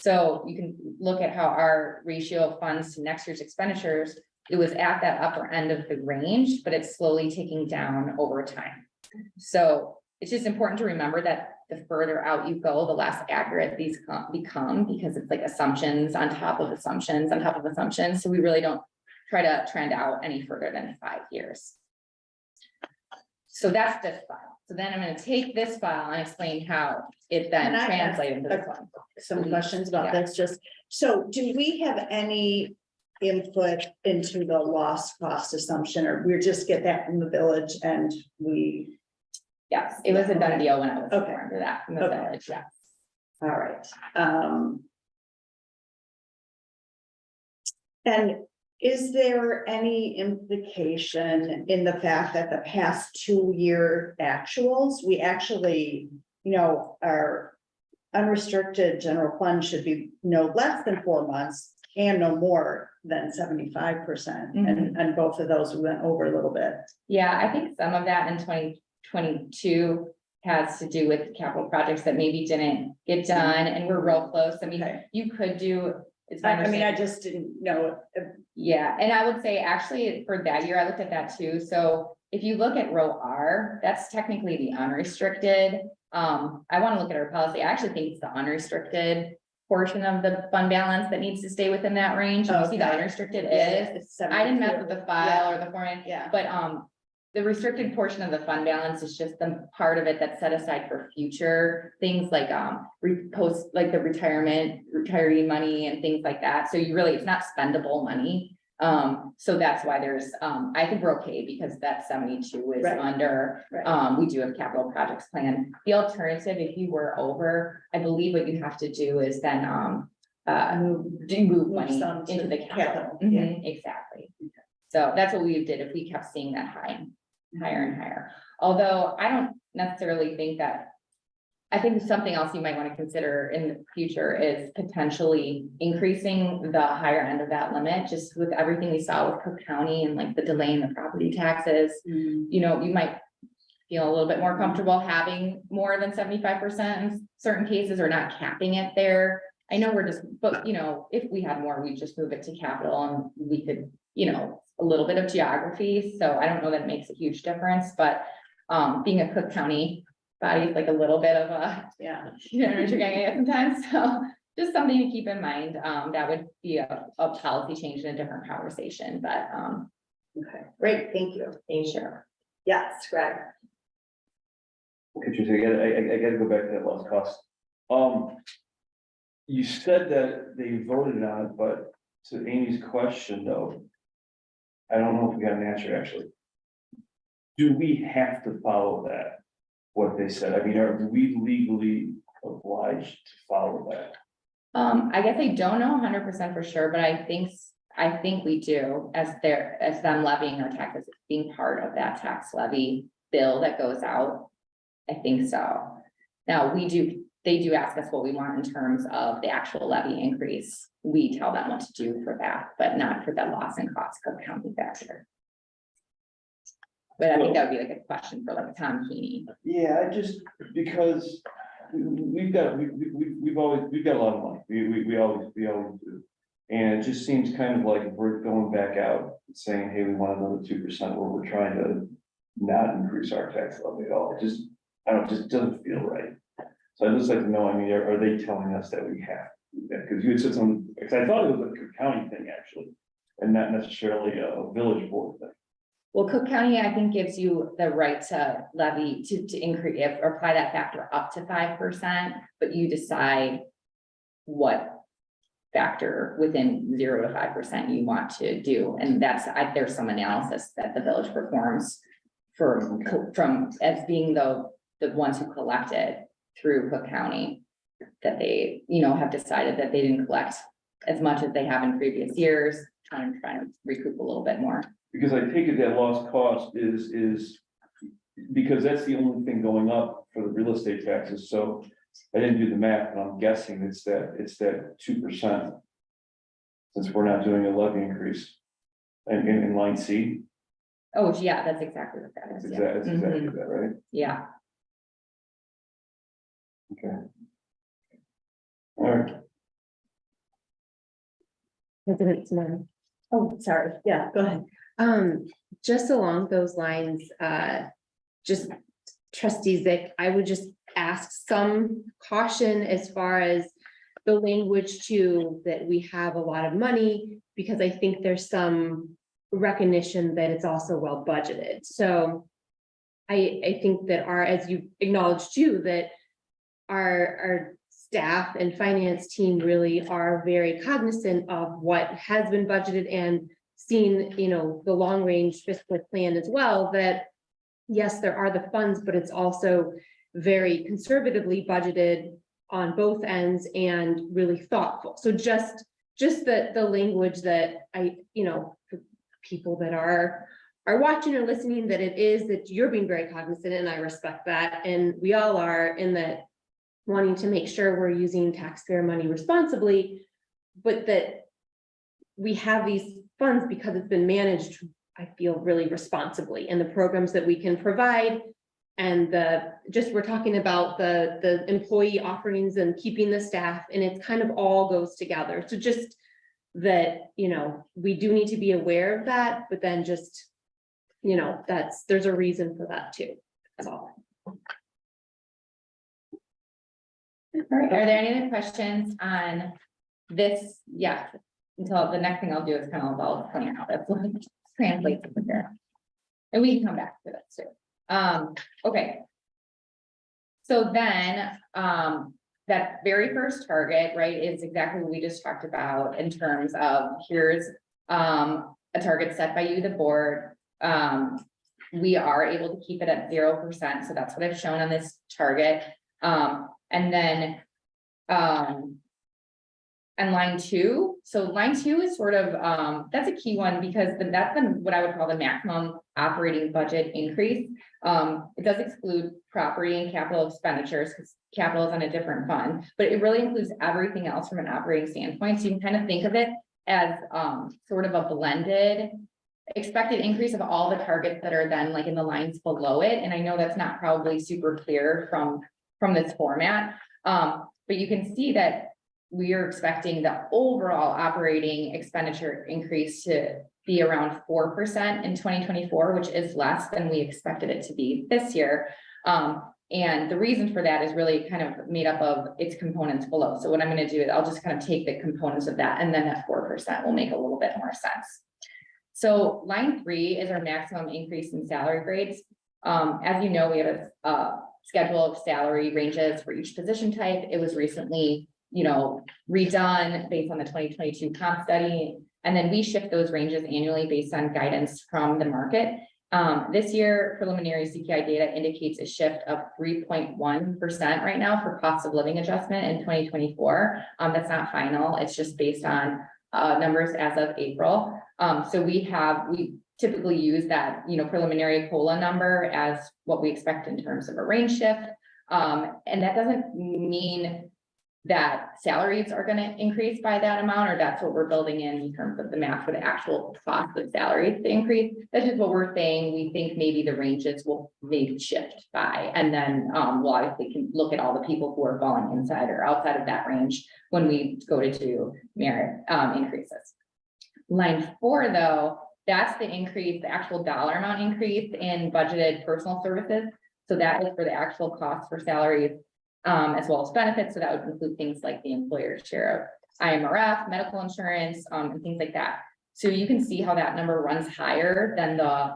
So you can look at how our ratio of funds to next year's expenditures, it was at that upper end of the range, but it's slowly ticking down over time. So it's just important to remember that the further out you go, the less accurate these become, because it's like assumptions on top of assumptions on top of assumptions. So we really don't try to trend out any further than 5 years. So that's this file. So then I'm going to take this file and explain how it then translates into this one. Some questions about this, just, so do we have any input into the loss cost assumption, or we just get that from the village and we? Yes, it was a done deal when I was Okay. informed of that from the village, yes. All right. And is there any implication in the fact that the past 2-year actuals, we actually, our unrestricted general fund should be no less than 4 months and no more than 75%. And both of those we went over a little bit. Yeah, I think some of that in 2022 has to do with capital projects that maybe didn't get done and we're real close. I mean, you could do. I just didn't know. Yeah, and I would say actually for that year, I looked at that too. So if you look at row R, that's technically the unrestricted. I want to look at our policy. I actually think it's the unrestricted portion of the fund balance that needs to stay within that range. You see the unrestricted is. I didn't mess with the file or the format, but the restricted portion of the fund balance is just the part of it that's set aside for future things like like the retiree money and things like that. So it's not spendable money. So that's why there's I think we're okay because that 72 is under we do have capital projects plan. The alternative, if you were over, I believe what you have to do is then move money into the capital. Exactly. So that's what we did if we kept seeing that higher and higher. Although I don't necessarily think that, I think something else you might want to consider in the future is potentially increasing the higher end of that limit, just with everything we saw with Cook County and like the delay in the property taxes. You might feel a little bit more comfortable having more than 75% in certain cases or not capping it there. I know but if we had more, we'd just move it to capital and we could, a little bit of geography. So I don't know that it makes a huge difference, but being a Cook County body's like a little bit of a, Yeah. you know, what you're getting at sometimes, so just something to keep in mind, that would be a policy change in a different conversation, but, Okay, great, thank you. sure. Yes, Greg. Okay, Tracy, I gotta go back to that lost cost. You said that they voted on it, but to Amy's question though, I don't know if we got an answer actually. Do we have to follow that, what they said? I mean, are we legally obliged to follow that? I guess I don't know 100% for sure, but I think we do, as them levying our taxes, being part of that tax levy bill that goes out. I think so. Now, they do ask us what we want in terms of the actual levy increase. We tell them what to do for that, but not for the loss and cost of county factor. But I think that would be like a question for like Tom Keeney. Yeah, I just, because we've got a lot of money, we always do. And it just seems kind of like we're going back out and saying, hey, we want another 2% where we're trying to not increase our tax levy at all. It just, I don't, just doesn't feel right. So I'd just like to know, I mean, are they telling us that we have to do that? Because you had said something, because I thought it was a Cook County thing actually, and not necessarily a village board thing. Well, Cook County, I think, gives you the right to levy, to increase, or apply that factor up to 5%, but you decide what factor within 0 to 5% you want to do. And there's some analysis that the village performs from as being the ones who collected through Cook County, that they, have decided that they didn't collect as much as they have in previous years, trying to recoup a little bit more. Because I take it that lost cost is because that's the only thing going up for the real estate taxes, so I didn't do the math, but I'm guessing it's that 2%. Since we're not doing a levy increase in line C. Oh, yeah, that's exactly what that is. That's exactly that, right? Yeah. Okay. All right. President Simone. Oh, sorry. Yeah, go ahead. Just along those lines, just trustee Zick, I would just ask some caution as far as the language too, that we have a lot of money, because I think there's some recognition that it's also well budgeted. So I think that as you acknowledged too, that our staff and finance team really are very cognizant of what has been budgeted and seen, the long range fiscal plan as well, that yes, there are the funds, but it's also very conservatively budgeted on both ends and really thoughtful. So just the language that for people that are watching or listening, that it is that you're being very cognizant, and I respect that. And we all are, in that wanting to make sure we're using taxpayer money responsibly, but that we have these funds because it's been managed, I feel, really responsibly, and the programs that we can provide. And we're talking about the employee offerings and keeping the staff, and it kind of all goes together. So just that, we do need to be aware of that, but then just, there's a reason for that too. That's all. All right, are there any other questions on this? Yeah, until the next thing I'll do is kind of all point out, that's what translates to there. And we can come back to this too. Okay. So then, that very first target, right, is exactly what we just talked about in terms of here's a target set by you, the board. We are able to keep it at 0%. So that's what I've shown on this target. And then, and line 2. So line 2 is sort of, that's a key one, because that's what I would call the maximum operating budget increase. It does exclude property and capital expenditures, because capital is on a different fund, but it really includes everything else from an operating standpoint. So you can kind of think of it as sort of a blended expected increase of all the targets that are then like in the lines below it. And I know that's not probably super clear from this format, but you can see that we are expecting the overall operating expenditure increase to be around 4% in 2024, which is less than we expected it to be this year. And the reason for that is really kind of made up of its components below. So what I'm gonna do is I'll just kind of take the components of that, and then that 4% will make a little bit more sense. So line 3 is our maximum increase in salary grades. As you know, we have a schedule of salary ranges for each position type. It was recently, redone based on the 2022 comp study. And then we shift those ranges annually based on guidance from the market. This year, preliminary CPI data indicates a shift of 3.1% right now for cost of living adjustment in 2024. That's not final. It's just based on numbers as of April. So we typically use that, preliminary COLA number as what we expect in terms of a range shift. And that doesn't mean that salaries are going to increase by that amount, or that's what we're building in terms of the math for the actual cost of salaries to increase. That's just what we're saying. We think maybe the ranges will maybe shift by, and then we'll obviously can look at all the people who are falling inside or outside of that range when we go to do merit increases. Line 4, though, that's the increase, the actual dollar amount increase in budgeted personal services. So that is for the actual cost for salaries, as well as benefits. So that would include things like the employer's share of IMRF, medical insurance, and things like that. So you can see how that number runs higher than the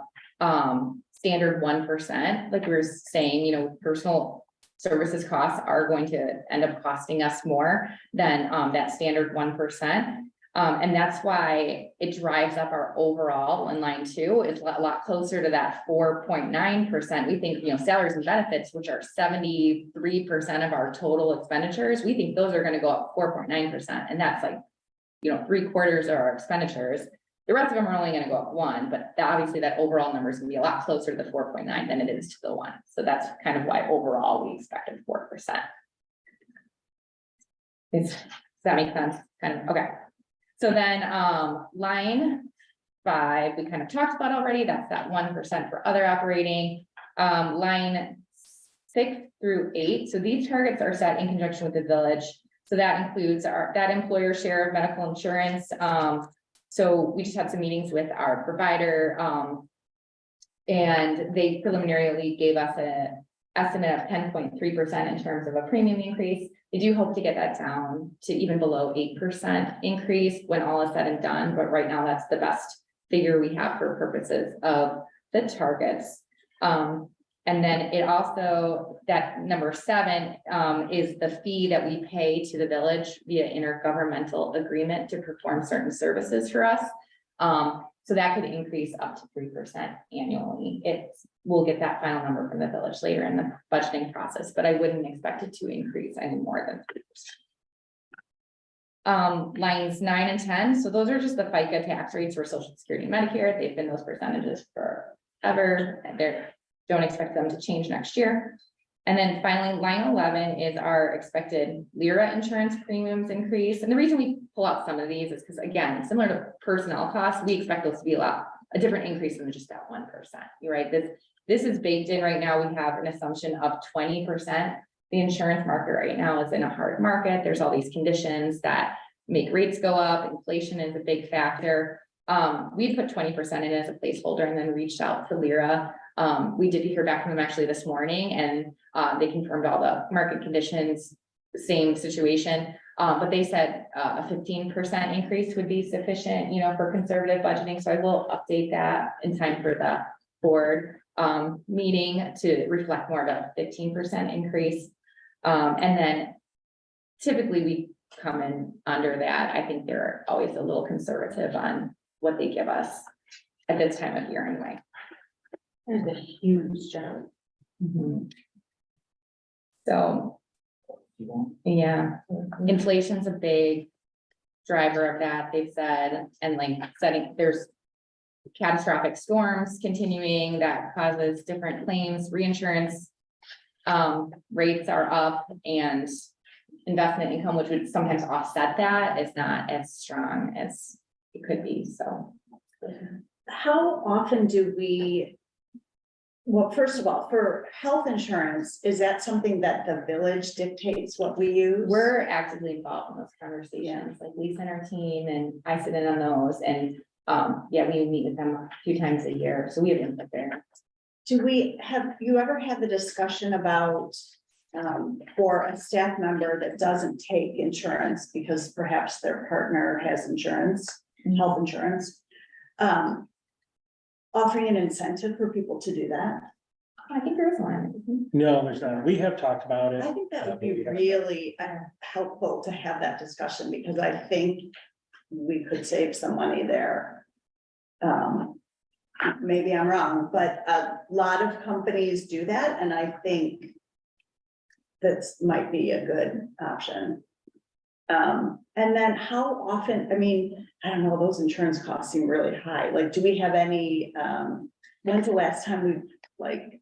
standard 1%. Like we were saying, personal services costs are going to end up costing us more than that standard 1%. And that's why it drives up our overall in line 2. It's a lot closer to that 4.9%. We think, salaries and benefits, which are 73% of our total expenditures, we think those are going to go up 4.9%. And that's like, 3/4 of our expenditures. The rest of them are only going to go up 1%, but obviously that overall number is going to be a lot closer to the 4.9 than it is to the 1%. So that's kind of why overall we expected 4%. Does that make sense? Kind of, okay. So then line 5, we kind of talked about already. That's that 1% for other operating. Line 6 through 8. So these targets are set in conjunction with the village. So that includes that employer share of medical insurance. So we just had some meetings with our provider, and they preliminarily gave us an estimate of 10.3% in terms of a premium increase. They do hope to get that down to even below 8% increase when all is said and done. But right now, that's the best figure we have for purposes of the targets. And then it also, that number 7 is the fee that we pay to the village via intergovernmental agreement to perform certain services for us. So that could increase up to 3% annually. We'll get that final number from the village later in the budgeting process, but I wouldn't expect it to increase any more than 3%. Lines 9 and 10. So those are just the FICA tax rates for Social Security and Medicare. They've been those percentages forever. Don't expect them to change next year. And then finally, line 11 is our expected LIRA insurance premiums increase. And the reason we pull out some of these is because, again, similar to personnel costs, we expect those to be a different increase than just that 1%. You're right. This is baked in right now. We have an assumption of 20%. The insurance market right now is in a hard market. There's all these conditions that make rates go up. Inflation is a big factor. We put 20% in as a placeholder and then reached out to LIRA. We did hear back from them actually this morning, and they confirmed all the market conditions, same situation. But they said a 15% increase would be sufficient, for conservative budgeting. So I will update that in time for the board meeting to reflect more of a 15% increase. And then typically we come in under that. I think they're always a little conservative on what they give us at this time of year anyway. It's a huge jump. So, yeah, inflation's a big driver of that, they've said, and there's catastrophic storms continuing that causes different claims, reinsurance rates are up, and investment income, which would sometimes offset that, is not as strong as it could be. So how often do we, well, first of all, for health insurance, is that something that the village dictates what we use? we're actively involved in those conversations, like Lisa and our team, and I sit in on those, and yeah, we meet with them a few times a year, so we have input there. have you ever had the discussion about, for a staff member that doesn't take insurance because perhaps their partner has insurance, health insurance? Offering an incentive for people to do that? I think there is one. No, there's not. We have talked about it. I think that would be really helpful to have that discussion, because I think we could save some money there. Maybe I'm wrong, but a lot of companies do that, and I think that might be a good option. And then how often, I mean, I don't know, those insurance costs seem really high. Like, do we have any, when's the last time we've like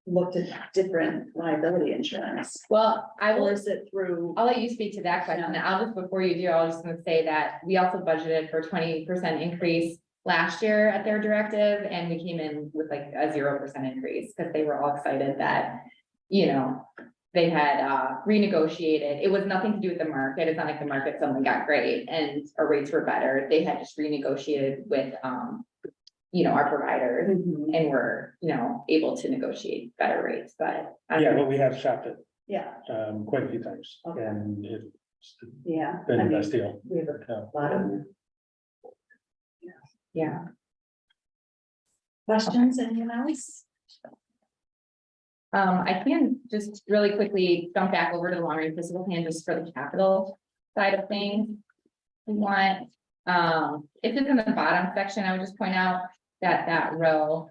looked at different liability insurance? Well, Or is it through? I'll let you speak to that question. I'll just, before you do, I was just gonna say that we also budgeted for 20% increase last year at their directive, and we came in with like a 0% increase, because they were all excited that, you know, they had renegotiated. It was nothing to do with the market. It's not like the market suddenly got great and our rates were better. They had just renegotiated with, you know, our providers, and were, you know, able to negotiate better rates, but. Yeah, but we have shopped it Yeah, quite a few times, Okay. and it's yeah. been I the mean, best deal. we have a lot of Yeah. questions, anyone else? I can just really quickly jump back over to the long range fiscal plan just for the capital side of things. We want, if it's in the bottom section, I would just point out that that row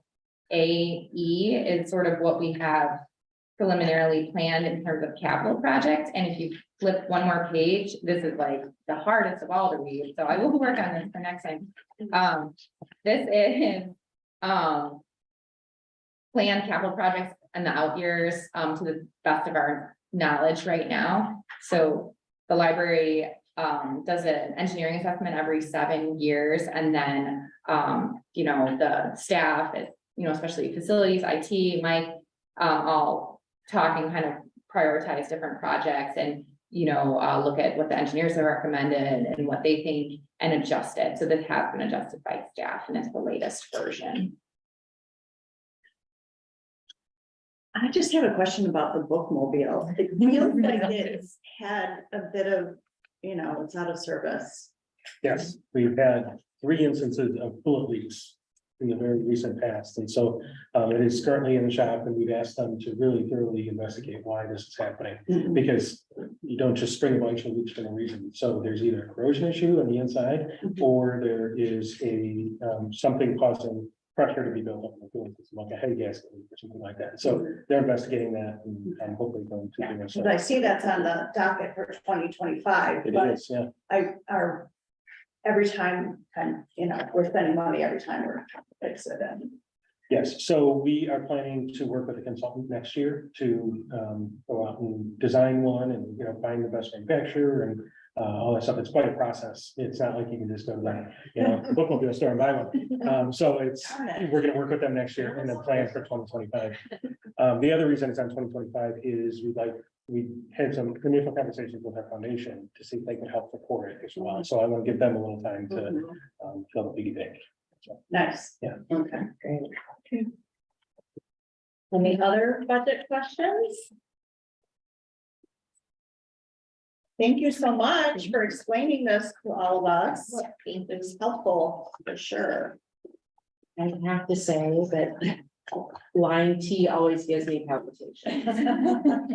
AE is sort of what we have preliminarily planned in terms of capital projects. And if you flip one more page, this is like the hardest of all to read. So I will work on this for next time. This is, planned capital projects in the out years, to the best of our knowledge right now. So the library, does an engineering assessment every 7 years, and then, you know, the staff, you know, especially facilities, IT, Mike, all talking, kind of prioritize different projects, and, you know, look at what the engineers have recommended and what they think, and adjust it. So this has been adjusted by staff, and it's the latest version. I just have a question about the bookmobile. It feels like it's had a bit of, you know, it's out of service. Yes, we've had 3 instances of bullet leaks in the very recent past, and so it is currently in the shop, and we've asked them to really thoroughly investigate why this is happening. Because you don't just spring a bunch of leaks for no reason. So there's either a corrosion issue on the inside, or there is a something causing pressure to be built up in the cooling system, like a head gasket leak or something like that. So they're investigating that, and hopefully going to do But I see that's on the docket for 2025, It but is, yeah. every time, and you know, we're spending money every time we're fix it. And Yes, so we are planning to work with a consultant next year to go out and design one, and, you know, find the best manufacturer and all that stuff. It's quite a process. It's not like you can just go to, you know, the bookmobile store and buy one. So we're gonna work with them next year and then plan for 2025. The other reason it's on 2025 is we had some initial conversations with our foundation to see if they can help support it as well. So I want to give them a little time to fill the piggy bank. So, nice. Yeah. Okay, great. Any other budget questions? Thank you so much for explaining this to all of us. It was helpful for sure. I have to say that line T always gives me palpitations.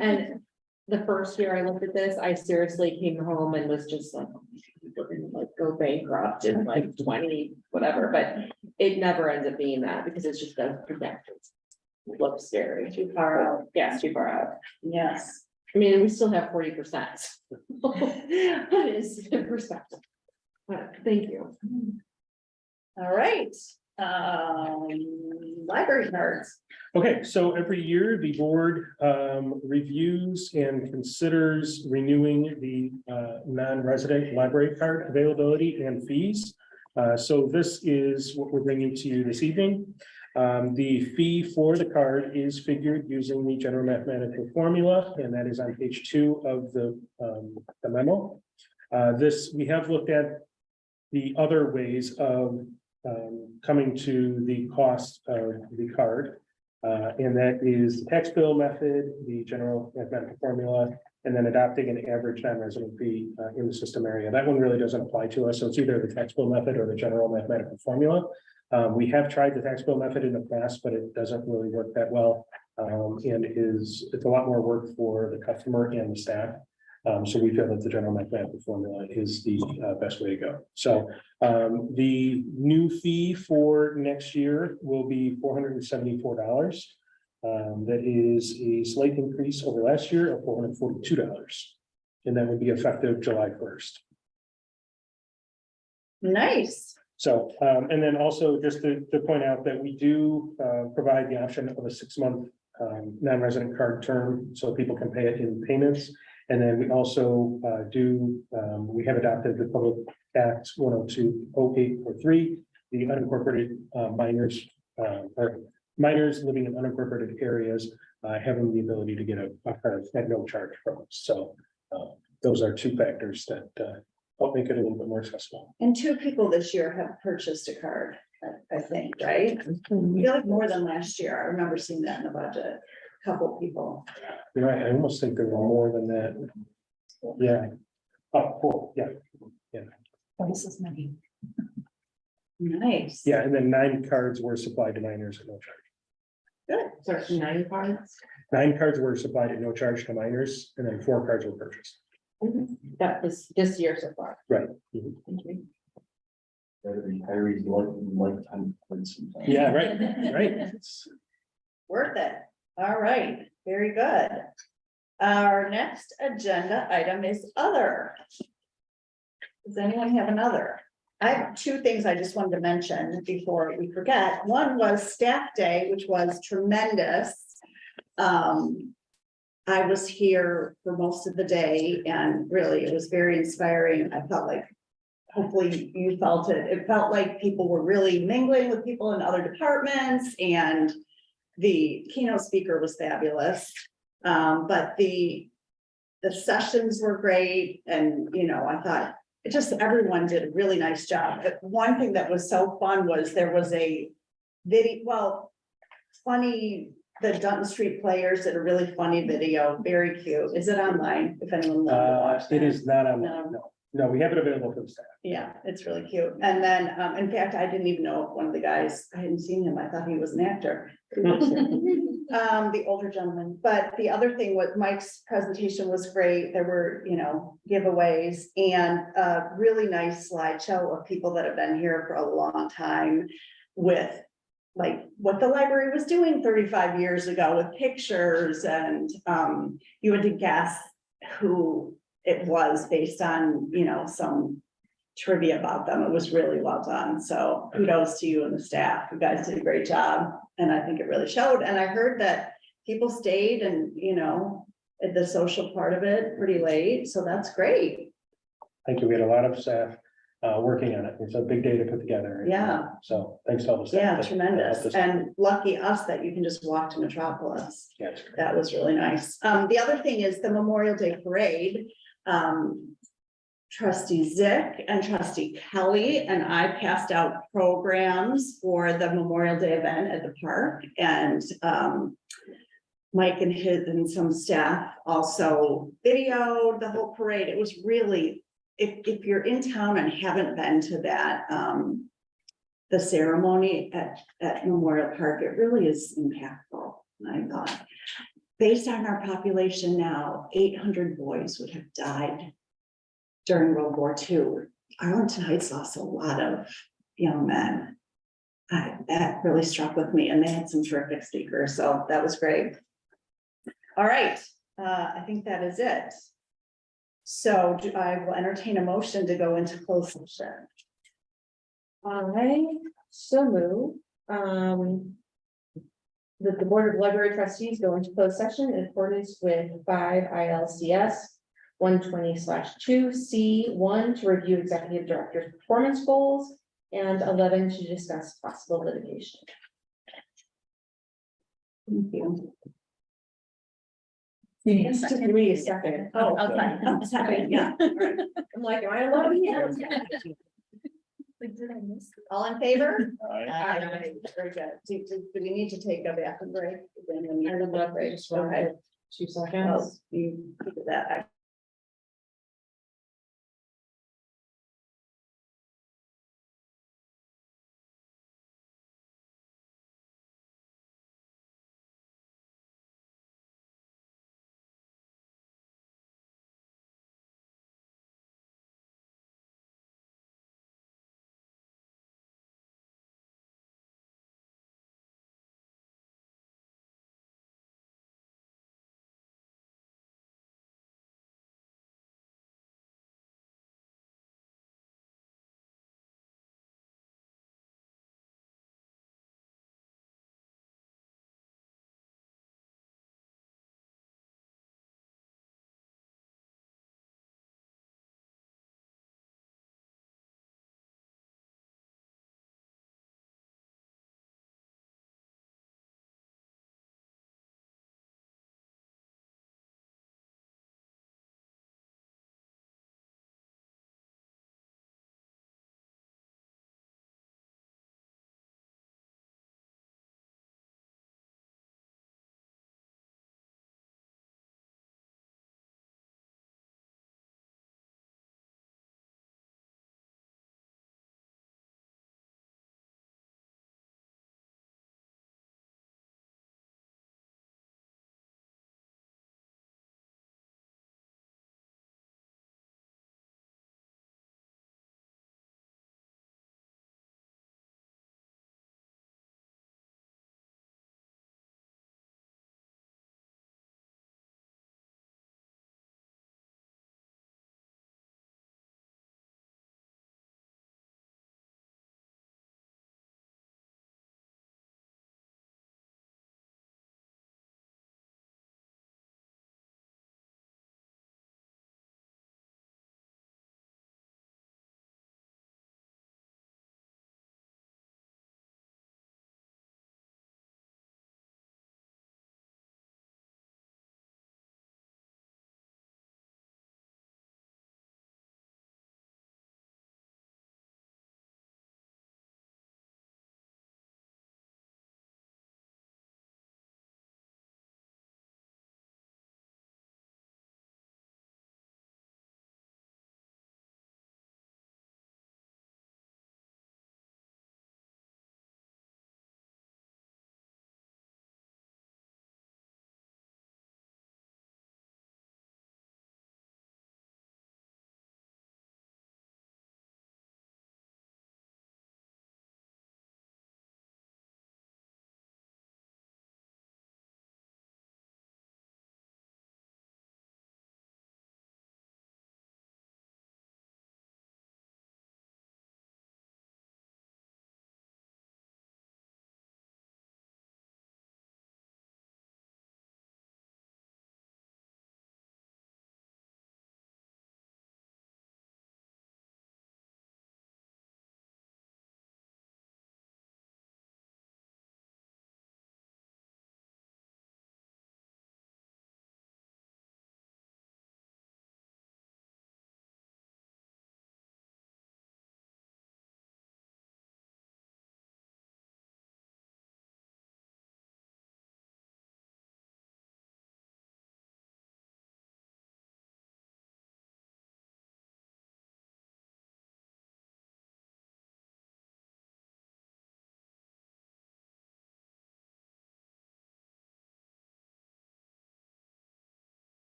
And the first year I looked at this, I seriously came home and was just like, oh my God, we're gonna like go bankrupt in like 20, whatever, but it never ends up being that, because it's just the projections. It looks scary. Too far out. Yeah, too far out. Yes. I mean, we still have 40%. That is in perspective. But thank you. All right. Library cards. Okay, so every year the board reviews and considers renewing the non-resident library card availability and fees. So this is what we're bringing to you this evening. The fee for the card is figured using the general mathematical formula, and that is on page 2 of the memo. We have looked at the other ways of coming to the cost of the card. And that is the tax bill method, the general mathematical formula, and then adopting an average non-resident fee in the system area. That one really doesn't apply to us. So it's either the tax bill method or the general mathematical formula. We have tried the tax bill method in the past, but it doesn't really work that well. And it's a lot more work for the customer and the staff. So we feel that the general mathematical formula is the best way to go. So the new fee for next year will be $474. That is a slight increase over last year of $442. And that would be effective July 1st. Nice. So, and then also just to point out that we do provide the option of a 6-month non-resident card term, so people can pay it in payments. And then we also we have adopted the Public Act 1020843, the unincorporated minors, or minors living in unincorporated areas, having the ability to get a card at no charge from us. So those are 2 factors that help make it a little bit more accessible. And 2 people this year have purchased a card, I think, right? I feel like more than last year. I remember seeing that in the budget. Couple people. You're right. I almost think there were more than that. Yeah. Oh, cool. Yeah. This is money. Nice. Yeah. And then 9 cards were supplied to minors at no charge. Good. So 9 cards. 9 cards were supplied at no charge to minors, and then 4 cards were purchased. That was this year so far. Right. Retirees lifetime. Yeah, right, right. Worth it. All right, very good. Our next agenda item is other. Does anyone have another? I have 2 things I just wanted to mention before we forget. One was staff day, which was tremendous. I was here for most of the day and really it was very inspiring. I felt like, hopefully you felt it. It felt like people were really mingling with people in other departments, and the keynote speaker was fabulous. But the sessions were great. And, you know, I thought it just, everyone did a really nice job. But one thing that was so fun was there was a video, well, funny, the Dutton Street Players did a really funny video, very cute. Is it online? If anyone wants to watch It that? is not on, No. no, we have it available for the staff. Yeah, it's really cute. And then, in fact, I didn't even know one of the guys, I hadn't seen him. I thought he was an actor. The older gentleman. But the other thing was Mike's presentation was great. There were, you know, giveaways and a really nice slideshow of people that have been here for a long time with like what the library was doing 35 years ago with pictures, and you had to guess who it was based on, you know, some trivia about them. It was really well done. So kudos to you and the staff. You guys did a great job. And I think it really showed. And I heard that people stayed and, you know, at the social part of it pretty late. So that's great. Thank you. We had a lot of staff working on it. It's a big day to put together. Yeah. So thanks to all the staff. Yeah, that tremendous. helped us. And lucky us that you can just walk to Metropolis. Yeah, it's great. That was really nice. The other thing is the Memorial Day Parade. Trustee Zick and Trustee Kelly and I passed out programs for the Memorial Day event at the park, and Mike and his and some staff also videoed the whole parade. It was really, if you're in town and haven't been to that, the ceremony at Memorial Park, it really is impactful. I thought, based on our population now, 800 boys would have died during World War II. Arlington Heights lost a lot of young men. That really struck with me, and they had some terrific speakers, so that was great. All right, I think that is it. So I will entertain a motion to go into closed session. I so move, that the Board of Library Trustees go into closed session in accordance with 5 ILCS 120/2C1 to review executive director's performance goals, and 11 to discuss possible litigation. Thank you. You need a Just second. give me a second. Oh, I'll sign. I'm sorry, yeah. I'm like, am I allowed? Yeah. All in favor? Aye. Aye. Very good. Do we need to take a bathroom break? Then we need I would love to just run Okay. it 2 Well, seconds. you do that.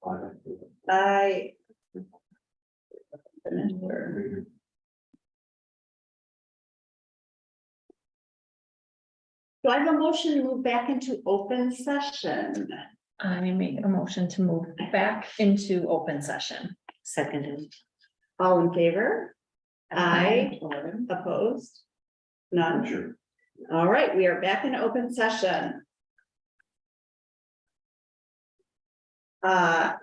Do I have a motion to move back into open session? I make a motion to move back into open session. Seconded. All in favor? Aye. Opposed? None? Sure. All right, we are back in open session.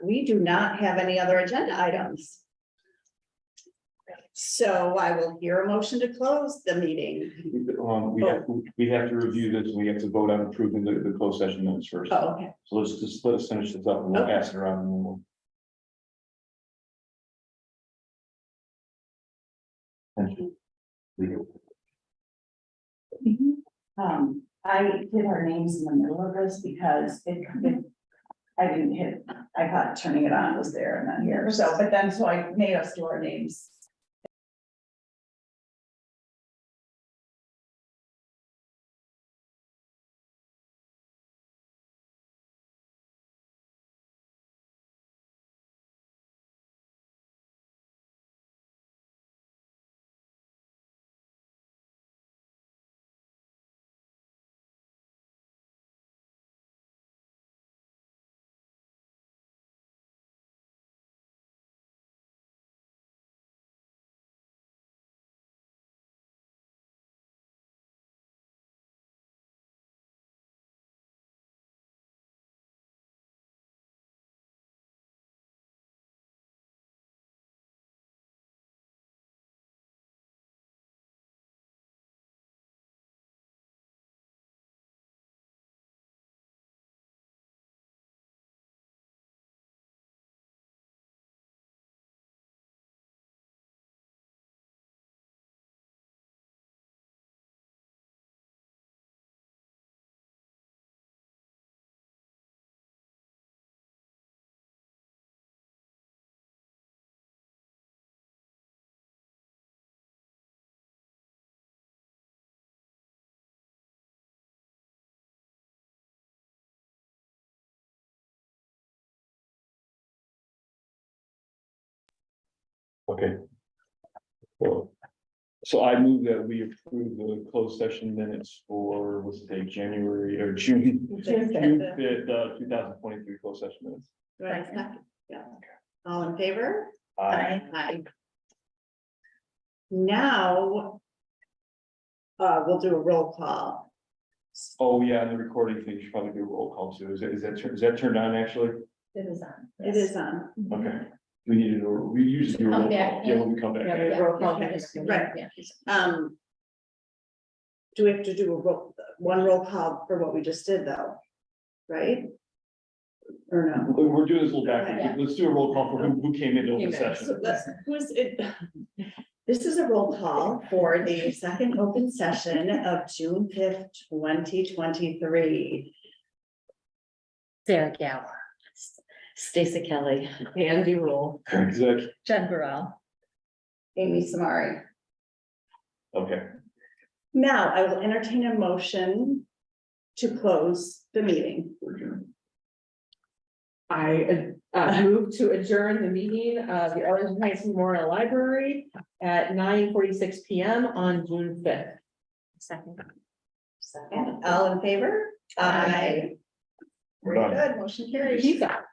We do not have any other agenda items. So I will hear a motion to close the meeting. We have to review this, and we have to vote on approving the closed session minutes first. Oh, okay. So let us finish this up and we'll Okay. pass it around and then we'll. Thank you. I did our names in the middle of this because I didn't hit, I thought turning it on was there and not here, so, but then, so I made us do our names. Okay. So I move that we approve the closed session minutes for, what's the date, January or June? June 5th, 2023 closed session minutes. Right, yeah. All in favor? Aye. Aye. Now. We'll do a roll call. Oh, yeah, and the recording thing, you should probably do a roll call too. Is that turned on actually? It is on. It is on. Okay. We needed, we usually do a roll call. Yeah, when we come back. Yeah, roll call. Right. Do we have to do one roll call for what we just did though? Right? Or no? We're doing this a little backwards. Yeah. Let's do a roll call for who came into open So session. who's it? This is a roll call for the second open session of June 5th, 2023. Sarah Gower. Stacy Kelly. Andy Rule. Exactly. Jen Burrell. Amy Samari. Okay. Now I will entertain a motion to close the meeting. I move to adjourn the meeting of the Arlington Heights Memorial Library at 9:46 PM on June 5th. Second. Second, all in favor? Aye. We're Very done. good, motion carries. You got it.